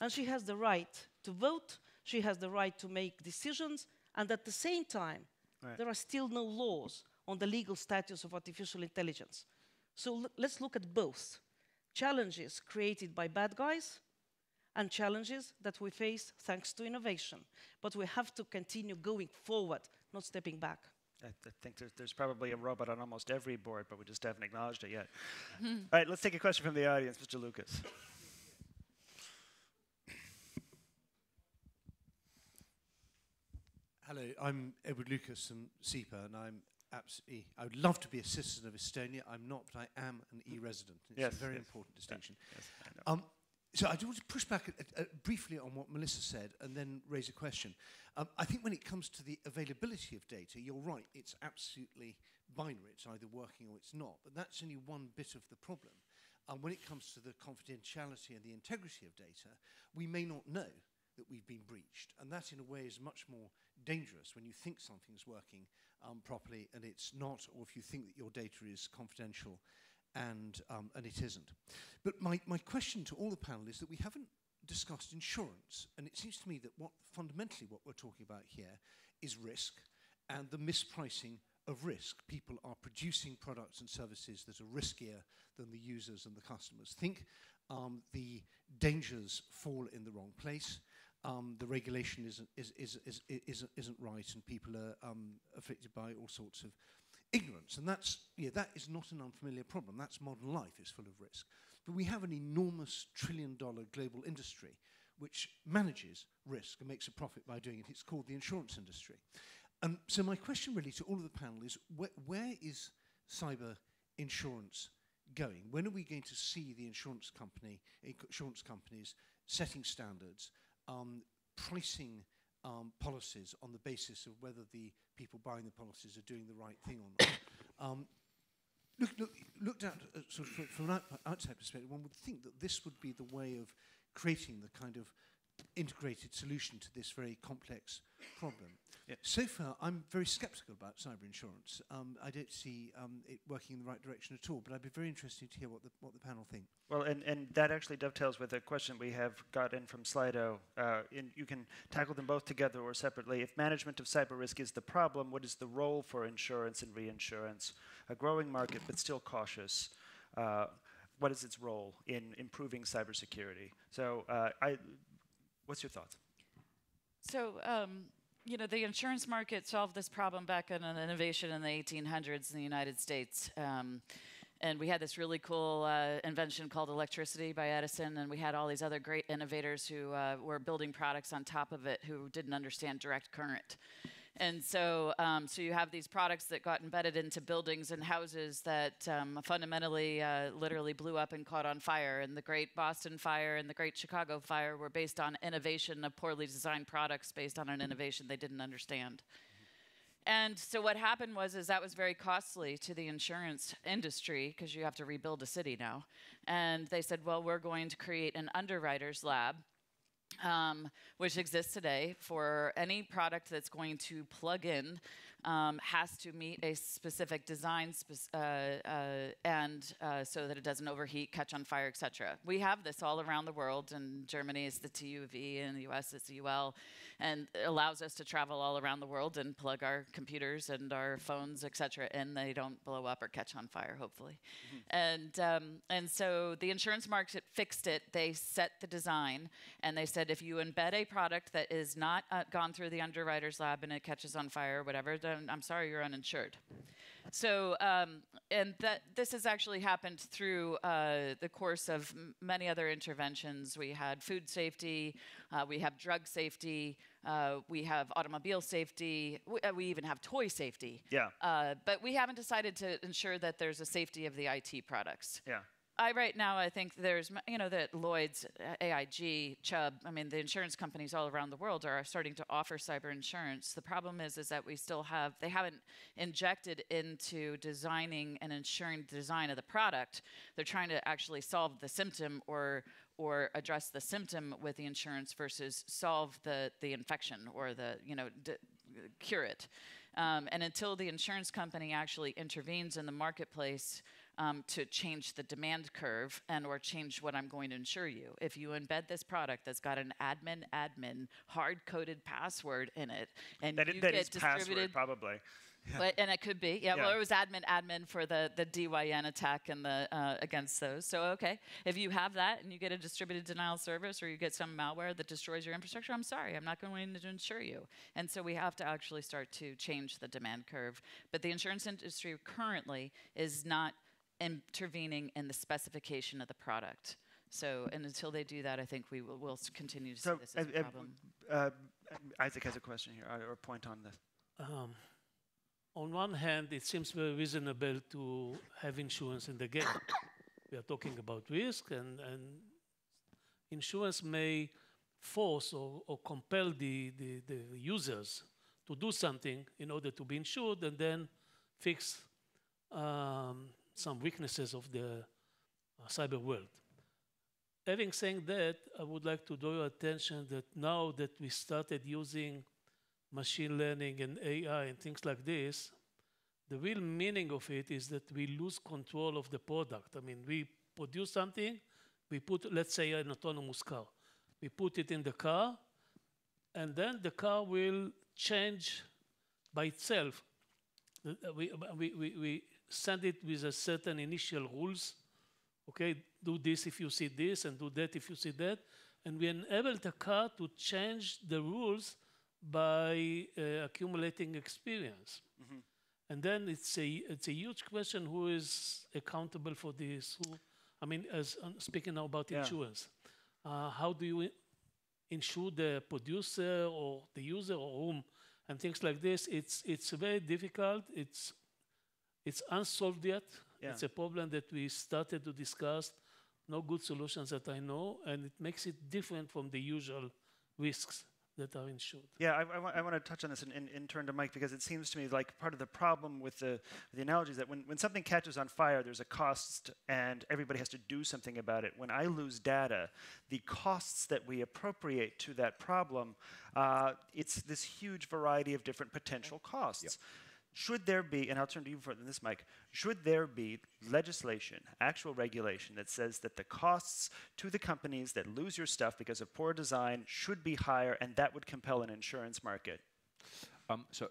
S2: And she has the right to vote, she has the right to make decisions, and at the same time, there are still no laws on the legal status of artificial intelligence. So let's look at both. Challenges created by bad guys and challenges that we face thanks to innovation. But we have to continue going forward, not stepping back.
S1: I think there's probably a robot on almost every board, but we just haven't acknowledged it yet. All right, let's take a question from the audience. Mr. Lucas.
S6: Hello, I'm Edward Lucas from SEPA, and I would love to be a citizen of Estonia. I'm not, but I am an e-resident. It's a very important distinction.
S1: Yes, I know.
S6: So I do want to push back briefly on what Melissa said and then raise a question. I think when it comes to the availability of data, you're right, it's absolutely binary. It's either working or it's not. But that's only one bit of the problem. When it comes to the confidentiality and the integrity of data, we may not know that we've been breached. And that, in a way, is much more dangerous when you think something's working properly and it's not, or if you think that your data is confidential and it isn't. But my question to all the panel is that we haven't discussed insurance, and it seems to me that fundamentally what we're talking about here is risk and the mispricing of risk. People are producing products and services that are riskier than the users and the customers think. The dangers fall in the wrong place. The regulation isn't right, and people are afflicted by all sorts of ignorance. And that is not an unfamiliar problem. That's modern life. It's full of risk. But we have an enormous trillion-dollar global industry which manages risk and makes a profit by doing it. It's called the insurance industry. So my question really to all of the panel is, where is cyber insurance going? When are we going to see the insurance companies setting standards, pricing policies on the basis of whether the people buying the policies are doing the right thing or not? Looked at sort of from an outside perspective, one would think that this would be the way of creating the kind of integrated solution to this very complex problem. Yeah. So far, I'm very sceptical about cyber insurance. I don't see it working in the right direction at all, but I'd be very interested to hear what the panel think.
S1: Well, and that actually dovetails with a question we have got in from Slido. You can tackle them both together or separately. If management of cyber risk is the problem, what is the role for insurance and reinsurance? A growing market, but still cautious. What is its role in improving cybersecurity? So, what's your thoughts?
S3: So, you know, the insurance market solved this problem back in an innovation in the 1800s in the United States. And we had this really cool invention called electricity by Edison, and we had all these other great innovators who were building products on top of it who didn't understand direct current. And so, so you have these products that got embedded into buildings and houses that fundamentally literally blew up and caught on fire. And the Great Boston Fire and the Great Chicago Fire were based on innovation of poorly designed products based on an innovation they didn't understand. And so what happened was that was very costly to the insurance industry because you have to rebuild a city now. And they said, well, we're going to create an underwriter's lab, which exists today for any product that's going to plug in, has to meet a specific design and so that it doesn't overheat, catch on fire, etc. We have this all around the world. In Germany, it's the TÜV. In the US, it's the UL. And it allows us to travel all around the world and plug our computers and our phones, etc. in. They don't blow up or catch on fire, hopefully. Mm-hmm. And so the insurance market fixed it. They set the design. And they said, if you embed a product that is not gone through the underwriter's lab and it catches on fire or whatever, then I'm sorry, you're uninsured. So, and this has actually happened through the course of many other interventions. We had food safety, we have drug safety, we have automobile safety, we even have toy safety.
S1: Yeah.
S3: But we haven't decided to ensure that there's a safety of the IT products.
S1: Yeah.
S3: Right now, I think there's, you know, that Lloyd's, AIG, Chubb, I mean, the insurance companies all around the world are starting to offer cyber insurance. The problem is that we still have, they haven't injected into designing and ensuring the design of the product. They're trying to actually solve the symptom or address the symptom with the insurance versus solve the infection or the, you know, cure it. And until the insurance company actually intervenes in the marketplace to change the demand curve and or change what I'm going to insure you. If you embed this product that's got an admin hard-coded password in it, and you get distributed,
S1: password, probably.
S3: Yeah. But, and it could be, yeah. Well, it was admin for the DYN attack and the against those. So okay, if you have that and you get a distributed denial service or you get some malware that destroys your infrastructure, I'm sorry, I'm not going to insure you. And so we have to actually start to change the demand curve. But the insurance industry currently is not intervening in the specification of the product. So, and until they do that, I think we'll continue to see this as a problem.
S1: Isaac has a question here, or a point on this.
S4: On one hand, it seems very reasonable to have insurance in the game. We are talking about risk, and insurance may force or compel the users to do something in order to be insured and then fix some weaknesses of the cyber world. Having said that, I would like to draw your attention that now that we started using machine learning and AI and things like this, the real meaning of it is that we lose control of the product. I mean, we produce something, we put, let's say, an autonomous car. We put it in the car, and then the car will change by itself. We send it with a certain initial rules. Okay, do this if you see this, and do that if you see that. And we enable the car to change the rules by accumulating experience.
S1: Mm-hmm.
S4: And then it's a huge question: who is accountable for this? Who, I mean, as speaking now about insurance, how do you insure the producer or the user or whom, and things like this? It's very difficult. It's unsolved yet.
S1: Yeah.
S4: It's a problem that we started to discuss. No good solutions that I know, and it makes it different from the usual risks that are insured.
S1: Yeah, I want to touch on this in turn to Mike, because it seems to me like part of the problem with the analogy is that when something catches on fire, there's a cost and everybody has to do something about it. When I lose data, the costs that we appropriate to that problem, it's this huge variety of different potential costs.
S5: Yep.
S1: Should there be, and I'll turn to you for this, Mike, should there be legislation, actual regulation that says that the costs to the companies that lose your stuff because of poor design should be higher, and that would compel an insurance market?
S5: So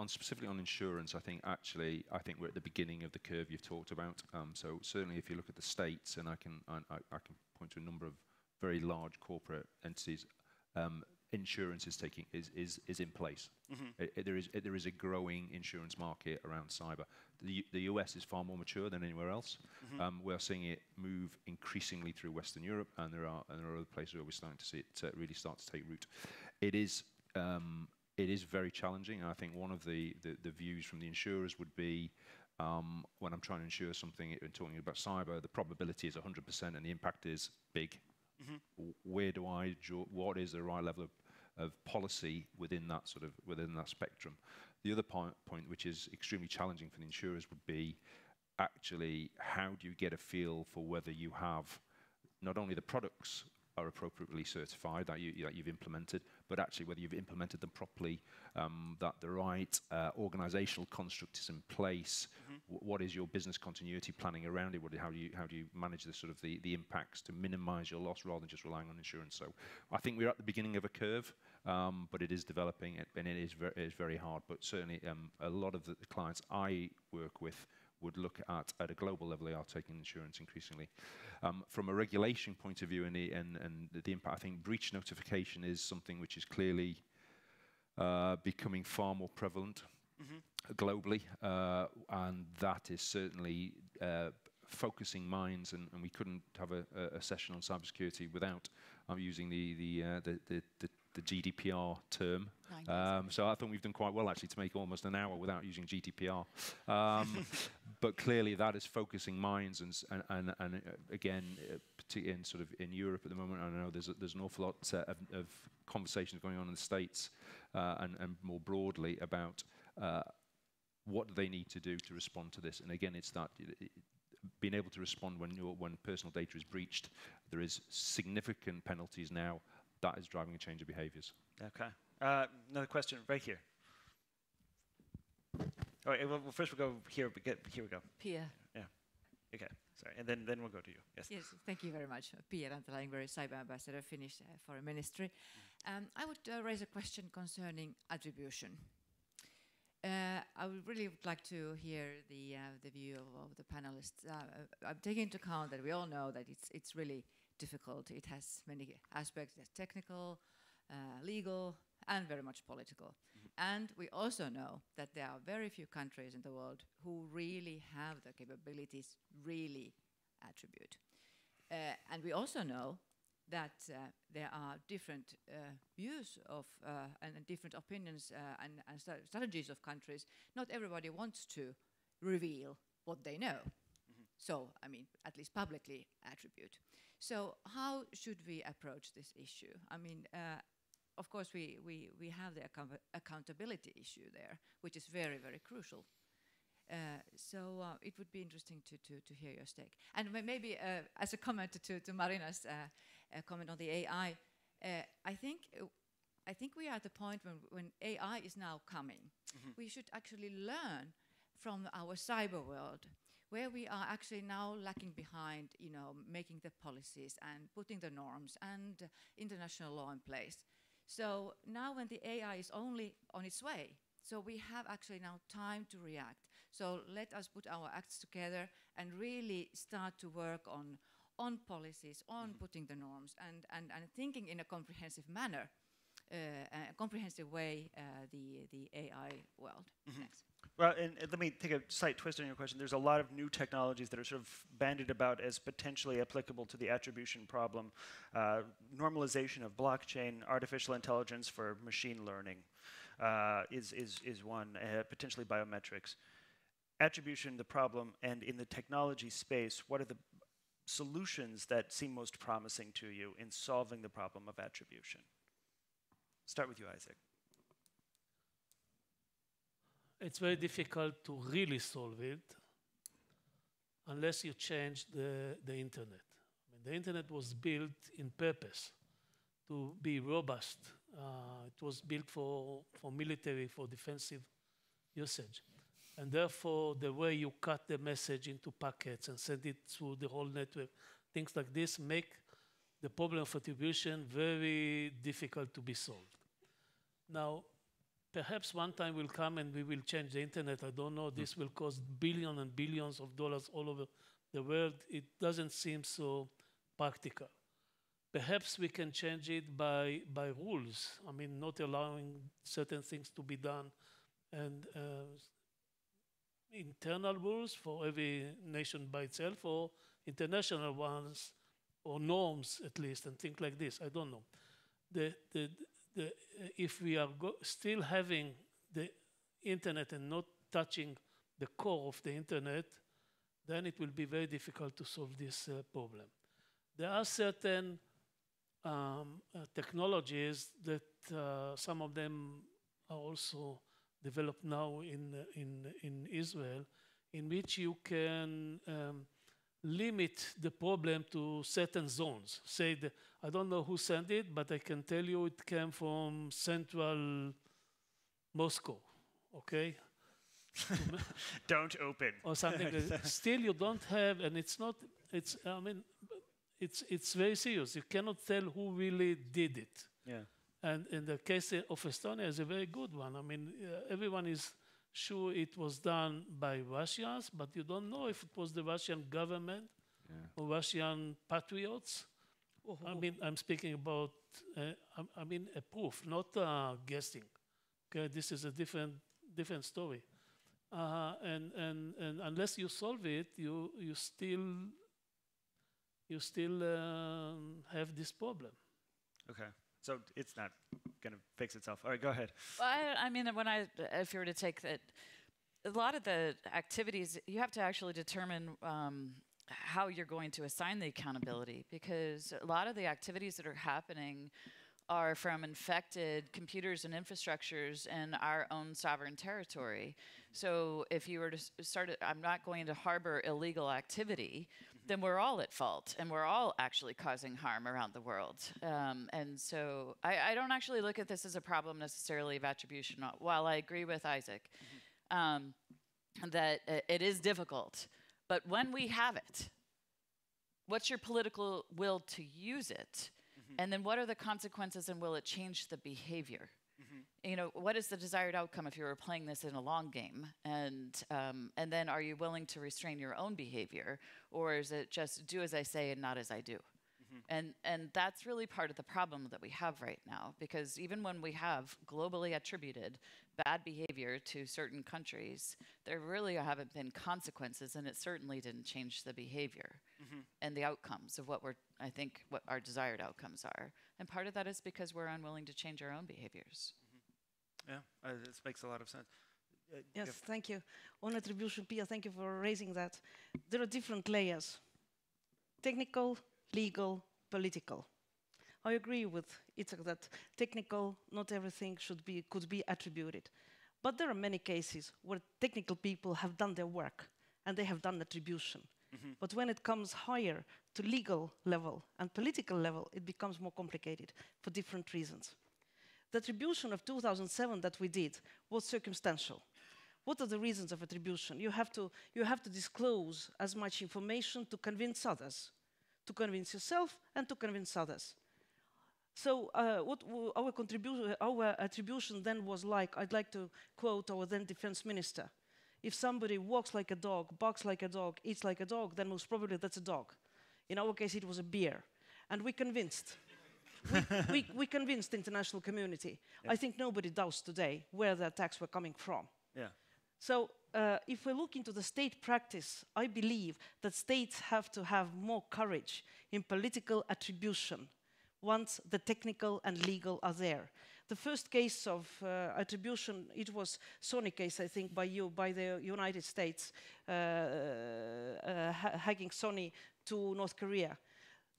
S5: specifically on insurance, I think we're at the beginning of the curve you've talked about. So certainly, if you look at the States, and I can point to a number of very large corporate entities. Insurance is in place. Mm-hmm. There is a growing insurance market around cyber. The US is far more mature than anywhere else. Mm-hmm. We're seeing it move increasingly through Western Europe, and there are other places where we're starting to see it really start to take root. It is very challenging. And I think one of the views from the insurers would be, when I'm trying to insure something and talking about cyber, the probability is 100% and the impact is big. Mm-hmm. Where do I draw? What is the right level of policy within that spectrum? The other point, which is extremely challenging for the insurers, would be actually how do you get a feel for whether you have not only the products are appropriately certified that you've implemented, but actually whether you've implemented them properly, that the right organizational construct is in place. Mm-hmm. What is your business continuity planning around it? How do you manage the impacts to minimize your loss rather than just relying on insurance? So I think we're at the beginning of a curve, but it is developing, and it is very hard. But certainly, a lot of the clients I work with would look at a global level, they are taking insurance increasingly. From a regulation point of view and the impact, I think breach notification is something which is clearly becoming far more prevalent globally, and that is certainly focusing minds, and we couldn't have a session on cybersecurity without using the GDPR term. So I think we've done quite well actually to make almost an hour without using GDPR. But clearly that is focusing minds, and again, particularly in Europe at the moment, I know there's an awful lot of conversations going on in the States and more broadly about what do they need to do to respond to this. And again, it's that being able to respond when personal data is breached. There is significant penalties now. That is driving a change of behaviors.
S1: Okay. Another question right here. All right. Well, first we'll go here. Here we go.
S7: Pia.
S1: Yeah. Okay. Sorry. And then we'll go to you. Yes.
S7: Yes. Thank you very much. Pia Rantalanberg, Cyber Ambassador, Finnish Foreign Ministry. I would raise a question concerning attribution. I would really like to hear the view of the panelists. I'm taking into account that we all know that it's really difficult. It has many aspects. There's technical, legal, and very much political. Mm-hmm. And we also know that there are very few countries in the world who really have the capabilities really attribute. And we also know that there are different views of and different opinions and strategies of countries. Not everybody wants to reveal what they know. Mm-hmm. So, I mean, at least publicly attribute. So how should we approach this issue? I mean, of course, we have the accountability issue there, which is very, very crucial. So it would be interesting to hear your take. And maybe as a comment to Marina's comment on the AI, I think I think we are at the point when AI is now coming. We should actually learn from our cyber world, where we are actually now lacking behind, making the policies and putting the norms and international law in place. So now when the AI is only on its way, so we have actually now time to react. So let us put our acts together and really start to work on policies, on putting the norms, and thinking in a comprehensive manner, a comprehensive way, the AI world. Thanks.
S1: Well, and let me take a slight twist on your question. There's a lot of new technologies that are sort of bandied about as potentially applicable to the attribution problem. Normalization of blockchain, artificial intelligence for machine learning is one, potentially biometrics. Attribution, the problem, and in the technology space, what are the solutions that seem most promising to you in solving the problem of attribution? Start with you, Isaac.
S4: It's very difficult to really solve it unless you change the internet. I mean, the internet was built in purpose to be robust. It was built for military, for defensive usage. And therefore, the way you cut the message into packets and send it through the whole network, things like this make the problem of attribution very difficult to be solved. Now, perhaps one time will come and we will change the internet. I don't know. This will cost billions and billions of dollars all over the world. It doesn't seem so practical. Perhaps we can change it by rules. I mean, not allowing certain things to be done, and internal rules for every nation by itself, or international ones, or norms at least, and things like this. I don't know. If we are still having the internet and not touching the core of the internet, then it will be very difficult to solve this problem. There are certain technologies that some of them are also developed now in Israel, in which you can limit the problem to certain zones. Say, I don't know who sent it, but I can tell you it came from central Moscow, okay?
S1: Don't open.
S4: Or something. Still, you don't have, and it's not, I mean, it's very serious. You cannot tell who really did it.
S1: Yeah.
S4: And in the case of Estonia is a very good one. I mean, everyone is sure it was done by Russians, but you don't know if it was the Russian government or Russian patriots. I mean, I'm speaking about, I mean, a proof, not guessing. Okay, this is a different story. And unless you solve it, you still have this problem.
S1: Okay. So it's not going to fix itself. All right, go ahead.
S3: Well, I mean, if you were to take that, a lot of the activities, you have to actually determine how you're going to assign the accountability, because a lot of the activities that are happening are from infected computers and infrastructures in our own sovereign territory. So if you were to start it, I'm not going to harbor illegal activity, then we're all at fault, and we're all actually causing harm around the world. And so I don't actually look at this as a problem necessarily of attribution, while I agree with Isaac that it is difficult. But when we have it, what's your political will to use it? And then what are the consequences, and will it change the behavior? You know, what is the desired outcome if you were playing this in a long game? And then are you willing to restrain your own behavior? Or is it just do as I say and not as I do? And that's really part of the problem that we have right now, because even when we have globally attributed bad behavior to certain countries, there really haven't been consequences, and it certainly didn't change the behavior and the outcomes of what our desired outcomes are. And part of that is because we're unwilling to change our own behaviors.
S1: Yeah, this makes a lot of sense.
S2: Yes, thank you. On attribution, Pia, thank you for raising that. There are different layers: technical, legal, political. I agree with Itzhak that technical, not everything could be attributed. But there are many cases where technical people have done their work and they have done attribution. But when it comes higher to legal level and political level, it becomes more complicated for different reasons. The attribution of 2007 that we did was circumstantial. What are the reasons of attribution? You have to disclose as much information to convince others, to convince yourself and to convince others. So our attribution then was like, I'd like to quote our then defense minister. If somebody walks like a dog, barks like a dog, eats like a dog, then most probably that's a dog. In our case, it was a bear. And we convinced. we convinced the international community. Yeah. I think nobody doubts today where the attacks were coming from.
S1: Yeah.
S2: So if we look into the state practice, I believe that states have to have more courage in political attribution once the technical and legal are there. The first case of attribution, it was Sony case, I think, by the United States, hacking Sony to North Korea.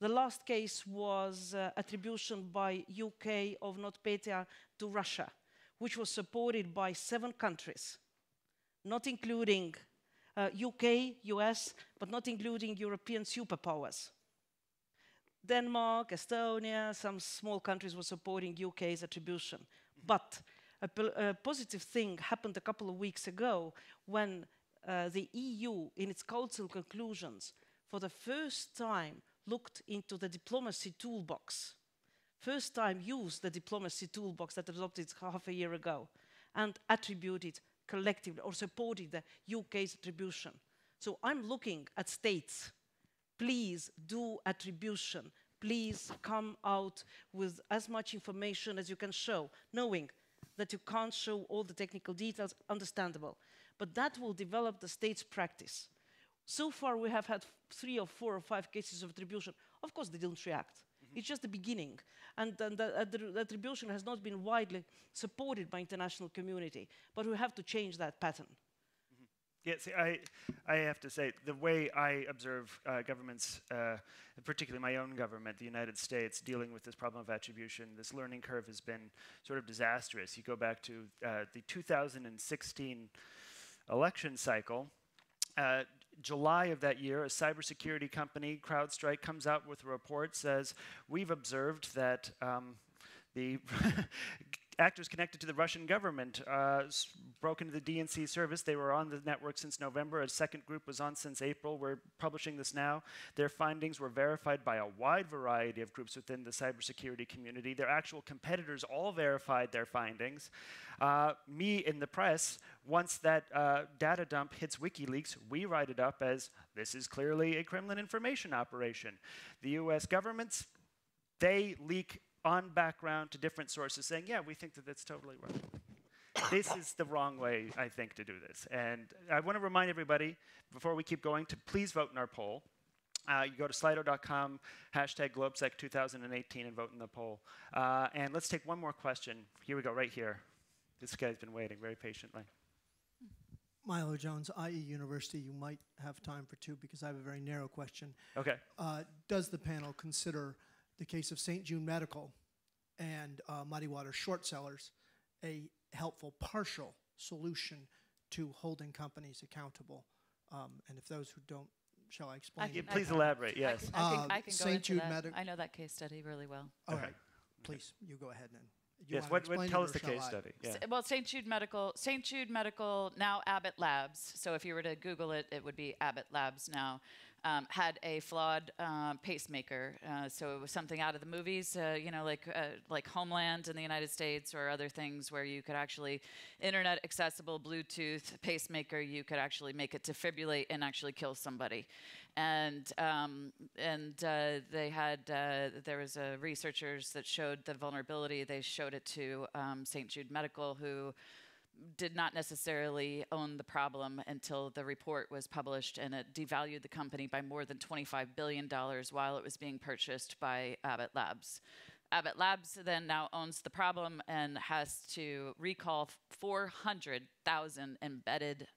S2: The last case was attribution by UK of NotPetya to Russia, which was supported by 7 countries, not including UK, US, but not including European superpowers. Denmark, Estonia, some small countries were supporting UK's attribution. But a positive thing happened a couple of weeks ago when the EU, in its council conclusions, for the first time looked into the diplomacy toolbox. First time used the diplomacy toolbox that was adopted half a year ago and attributed collectively or supported the UK's attribution. So I'm looking at states. Please do attribution. Please come out with as much information as you can show, knowing that you can't show all the technical details, understandable. But that will develop the state's practice. So far, we have had 3 or 4 or 5 cases of attribution. Of course, they didn't react. It's just the beginning. And the attribution has not been widely supported by international community. But we have to change that pattern.
S1: Yeah, see, I have to say, the way I observe governments, particularly my own government, the United States, dealing with this problem of attribution, this learning curve has been sort of disastrous. You go back to the 2016 election cycle. July of that year, a cybersecurity company, CrowdStrike, comes out with a report, says, we've observed that the actors connected to the Russian government broke into the DNC service. They were on the network since November. A second group was on since April. We're publishing this now. Their findings were verified by a wide variety of groups within the cybersecurity community. Their actual competitors all verified their findings. Me in the press, once that data dump hits WikiLeaks, we write it up as, this is clearly a Kremlin information operation. The US governments, they leak on background to different sources saying, yeah, we think that that's totally right. This is the wrong way, I think, to do this. And I want to remind everybody, before we keep going, to please vote in our poll. You go to slido.com, #GlobSec2018, and vote in the poll. And let's take one more question. Here we go, right here. This guy's been waiting very patiently.
S8: Milo Jones, IE University. You might have time for 2 because I have a very narrow question.
S1: Okay.
S8: Does the panel consider the case of St. Jude Medical and Muddy Water short sellers a helpful partial solution to holding companies accountable? And if those who don't, shall I explain?
S1: Please elaborate, yes.
S3: I can go
S8: St.
S3: into
S8: Jude
S3: that. I know that case study really well.
S8: All right. Please, you go ahead then.
S1: Yes, tell us the case study. Yeah.
S3: Well, St. Jude Medical, now Abbott Labs. So if you were to Google it, it would be Abbott Labs now. Had a flawed pacemaker. So it was something out of the movies, you know, like Homeland in the United States or other things where you could actually, internet accessible Bluetooth pacemaker, you could actually make it defibrillate and actually kill somebody. And they had, there was researchers that showed the vulnerability. They showed it to St. Jude Medical, who did not necessarily own the problem until the report was published, and it devalued the company by more than $25 billion while it was being purchased by Abbott Labs. Abbott Labs then now owns the problem and has to recall 400,000 embedded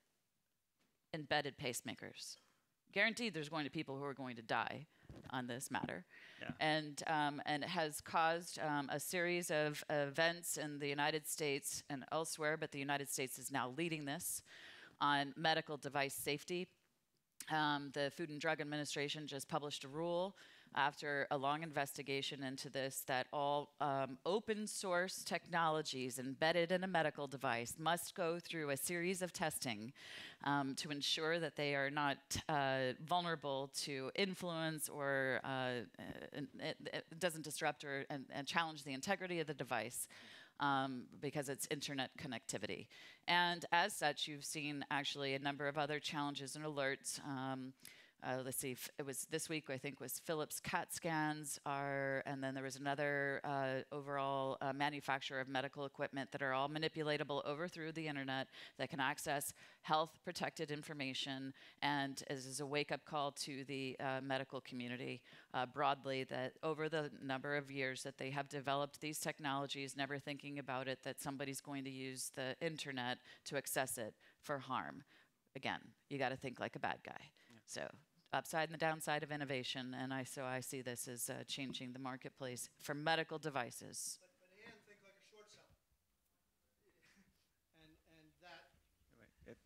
S3: pacemakers. Guaranteed there's going to be people who are going to die on this matter. Yeah. And it has caused a series of events in the United States and elsewhere, but the United States is now leading this on medical device safety. The Food and Drug Administration just published a rule after a long investigation into this, that all open source technologies embedded in a medical device must go through a series of testing to ensure that they are not vulnerable to influence or it doesn't disrupt or and challenge the integrity of the device. Because it's internet connectivity. And as such, you've seen actually a number of other challenges and alerts. Let's see, it was this week, I think, was Philips CAT scans, and then there was another overall manufacturer of medical equipment that are all manipulatable over through the internet that can access health-protected information, and as a wake-up call to the medical community broadly, that over the number of years that they have developed these technologies, never thinking about it, that somebody's going to use the internet to access it for harm. Again, you got to think like a bad guy. Yeah. So upside and the downside of innovation, and so I see this as changing the marketplace for medical devices.
S8: But Anne, think like a short seller. and that...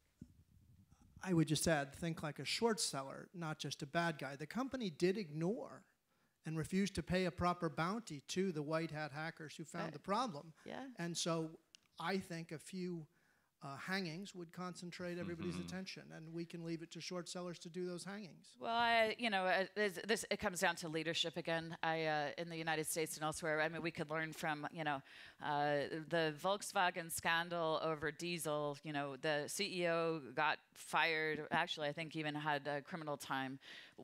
S8: I would just add, think like a short seller, not just a bad guy. The company did ignore and refuse to pay a proper bounty to the white hat hackers who found the problem.
S3: Yeah.
S8: And so I think a few hangings would concentrate everybody's attention, and we can leave it to short sellers to do those hangings.
S3: Well, it comes down to leadership again. In the United States and elsewhere, I mean, we could learn from, the Volkswagen scandal over diesel. The CEO got fired. Actually, I think even had criminal time.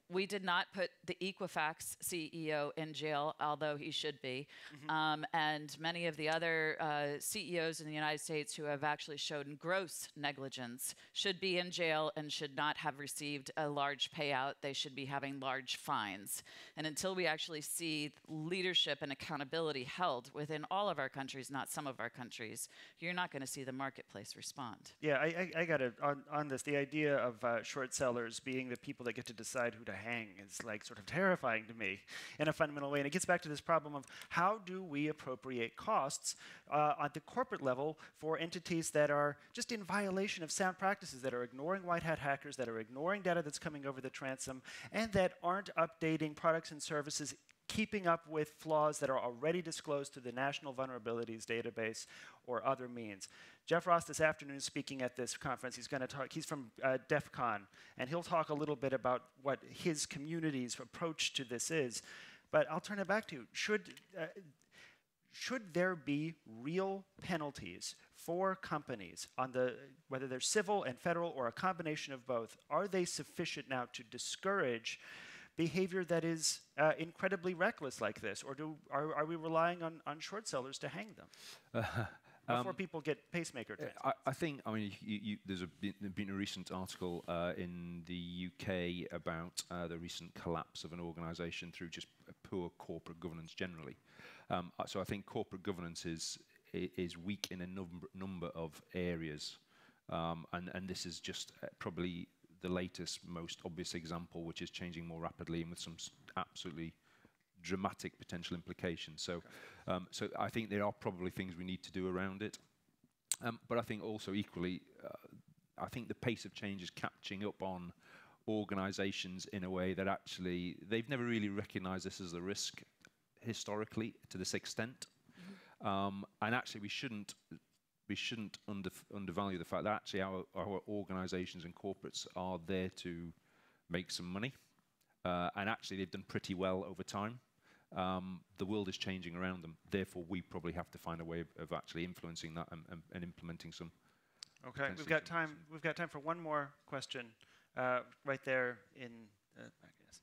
S3: We did not put the Equifax CEO in jail, although he should be. And many of the other CEOs in the United States who have actually shown gross negligence should be in jail and should not have received a large payout. They should be having large fines. And until we actually see leadership and accountability held within all of our countries, not some of our countries, you're not going to see the marketplace respond.
S1: Yeah, I got it on this. The idea of short sellers being the people that get to decide who to hang is like sort of terrifying to me in a fundamental way. And it gets back to this problem of how do we appropriate costs at the corporate level for entities that are just in violation of sound practices, that are ignoring white hat hackers, that are ignoring data that's coming over the transom, and that aren't updating products and services keeping up with flaws that are already disclosed to the National Vulnerabilities Database or other means. Jeff Ross this afternoon is speaking at this conference. He's going to talk. He's from DEF CON, and he'll talk a little bit about what his community's approach to this is. But I'll turn it back to you. Should there be real penalties for companies on whether they're civil and federal or a combination of both? Are they sufficient now to discourage behavior that is incredibly reckless like this, or are we relying on short sellers to hang them before people get pacemaker transplants?
S5: I think, there's been a recent article in the UK about the recent collapse of an organisation through just poor corporate governance generally. So I think corporate governance is weak in a number of areas, and this is just probably the latest, most obvious example, which is changing more rapidly and with some absolutely dramatic potential implications. So, so I think there are probably things we need to do around it. But I think also equally, I think the pace of change is catching up on organisations in a way that actually they've never really recognised this as a risk historically to this extent. And actually, we shouldn't undervalue the fact that actually our organisations and corporates are there to make some money, and actually they've done pretty well over time. The world is changing around them, therefore we probably have to find a way of actually influencing that and implementing some.
S1: Okay, we've got time. We've got time for one more question, right there in. Yes.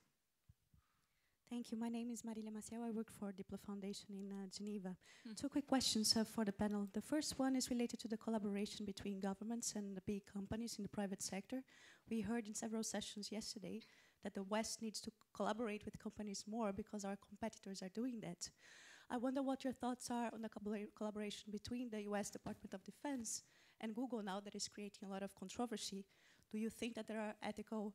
S9: Thank you. My name is Marilia Maciel. I work for Diplo Foundation in Geneva. Two quick questions for the panel. The first one is related to the collaboration between governments and the big companies in the private sector. We heard in several sessions yesterday that the West needs to collaborate with companies more because our competitors are doing that. I wonder what your thoughts are on the collaboration between the US Department of Defense and Google now that is creating a lot of controversy. Do you think that there are ethical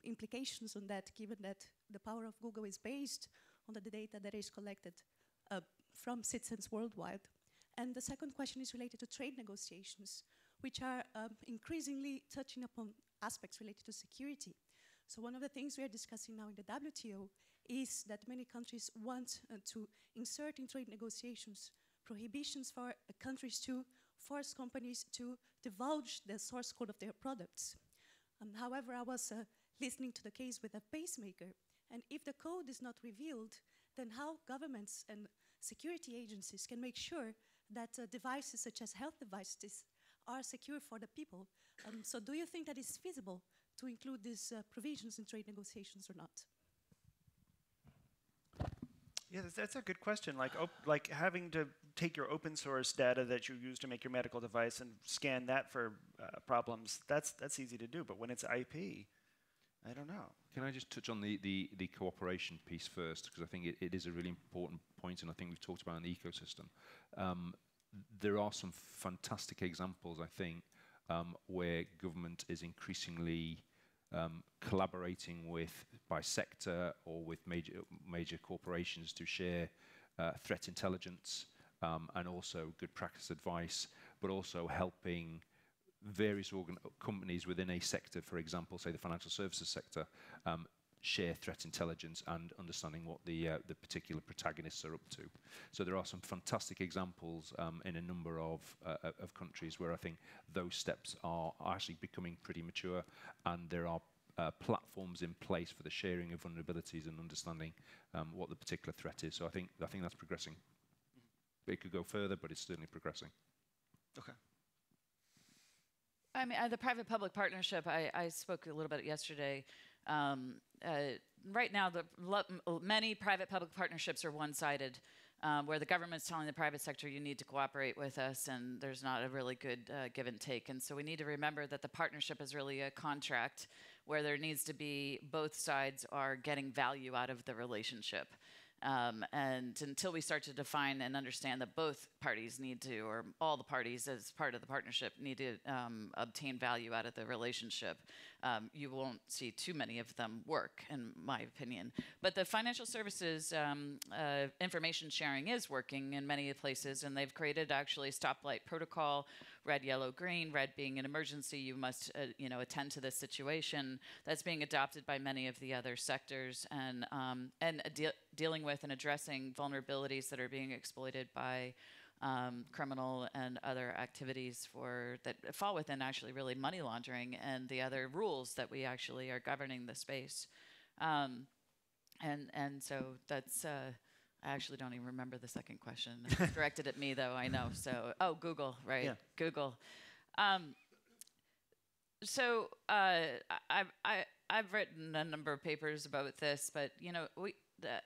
S9: implications on that, given that the power of Google is based on the data that is collected from citizens worldwide? And the second question is related to trade negotiations, which are increasingly touching upon aspects related to security. So one of the things we are discussing now in the WTO is that many countries want to insert in trade negotiations prohibitions for countries to force companies to divulge the source code of their products. However, I was listening to the case with a pacemaker, and if the code is not revealed, then how governments and security agencies can make sure that devices such as health devices are secure for the people? So do you think that it's feasible to include these provisions in trade negotiations or not?
S1: Yeah, that's a good question. Like having to take your open source data that you use to make your medical device and scan that for problems, that's easy to do. But when it's IP, I don't know.
S5: Can I just touch on the cooperation piece first? Because I think it is a really important point, and I think we've talked about in the ecosystem. There are some fantastic examples, I think, where government is increasingly collaborating by sector or with major corporations to share threat intelligence and also good practice advice, but also helping various companies within a sector, for example, say the financial services sector, share threat intelligence and understanding what the particular protagonists are up to. So there are some fantastic examples in a number of countries where I think those steps are actually becoming pretty mature, and there are platforms in place for the sharing of vulnerabilities and understanding what the particular threat is. So I think that's progressing. It could go further, but it's certainly progressing.
S1: Okay.
S3: I mean, the private-public partnership, I spoke a little bit yesterday. Right now, many private-public partnerships are one-sided, where the government's telling the private sector, you need to cooperate with us, and there's not a really good give and take. And so we need to remember that the partnership is really a contract where there needs to be both sides are getting value out of the relationship. And until we start to define and understand that both parties need to, or all the parties as part of the partnership need to obtain value out of the relationship, you won't see too many of them work, in my opinion. But the financial services information sharing is working in many places, and they've created actually stoplight protocol, red, yellow, green, red being an emergency, you must attend to this situation. That's being adopted by many of the other sectors, and dealing with and addressing vulnerabilities that are being exploited by criminal and other activities that fall within actually really money laundering and the other rules that we actually are governing the space. And so that's, I actually don't even remember the second question. It's directed at me though, I know. So, Google, right? Yeah. Google. So I've written a number of papers about this, but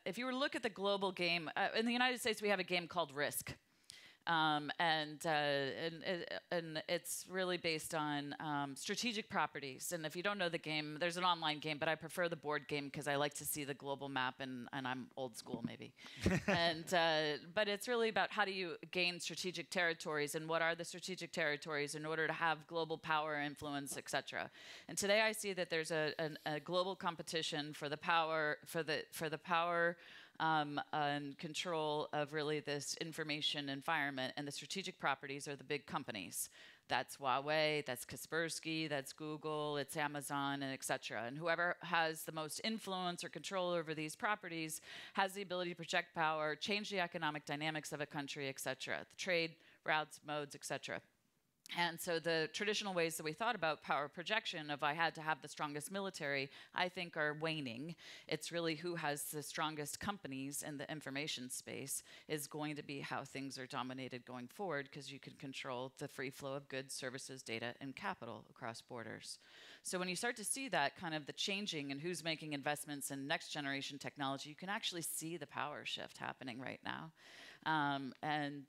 S3: if you were to look at the global game, in the United States we have a game called Risk. And it's really based on strategic properties. And if you don't know the game, there's an online game, but I prefer the board game because I like to see the global map, and I'm old school maybe. But it's really about how do you gain strategic territories, and what are the strategic territories in order to have global power, influence, etc. And today I see that there's a global competition for the power, and control of really this information environment, and the strategic properties are the big companies. That's Huawei, that's Kaspersky, that's Google, it's Amazon, and et cetera. And whoever has the most influence or control over these properties has the ability to project power, change the economic dynamics of a country, et cetera, the trade routes, modes, et cetera. And so the traditional ways that we thought about power projection of I had to have the strongest military, I think are waning. It's really who has the strongest companies in the information space is going to be how things are dominated going forward, because you can control the free flow of goods, services, data, and capital across borders. So when you start to see that kind of the changing and who's making investments in next generation technology, you can actually see the power shift happening right now. And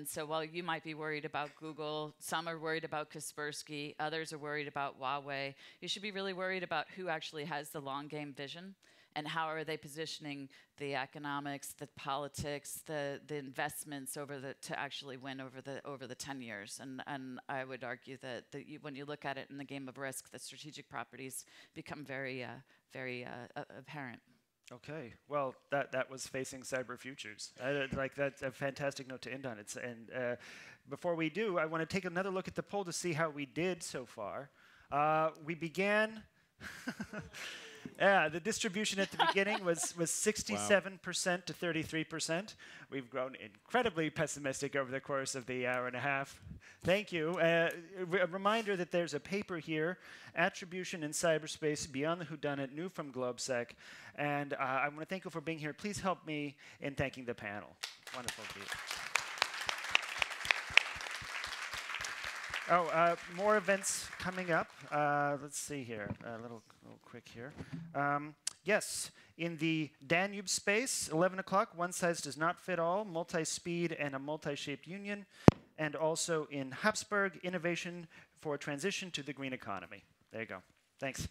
S3: so while you might be worried about Google, some are worried about Kaspersky, others are worried about Huawei, you should be really worried about who actually has the long game vision, and how are they positioning the economics, the politics, the investments to actually win over the 10 years. And I would argue that when you look at it in the game of Risk, the strategic properties become very apparent.
S1: Okay, well, that was Facing Cyber Futures. That's a fantastic note to end on. And before we do, I want to take another look at the poll to see how we did so far. We began Yeah, the distribution at the beginning was 67% to 33%. We've grown incredibly pessimistic over the course of the hour and a half. Thank you. A reminder that there's a paper here, Attribution in Cyberspace Beyond the Whodunit, new from GlobeSec. And I want to thank you for being here. Please help me in thanking the panel. Wonderful to be here. Oh, more events coming up. Let's see here. A little quick here. Yes, in the Danube space, 11 o'clock, One Size Does Not Fit All, Multi-Speed and a Multi-Shaped Union. And also in Habsburg, Innovation for Transition to the Green Economy. There you go. Thanks.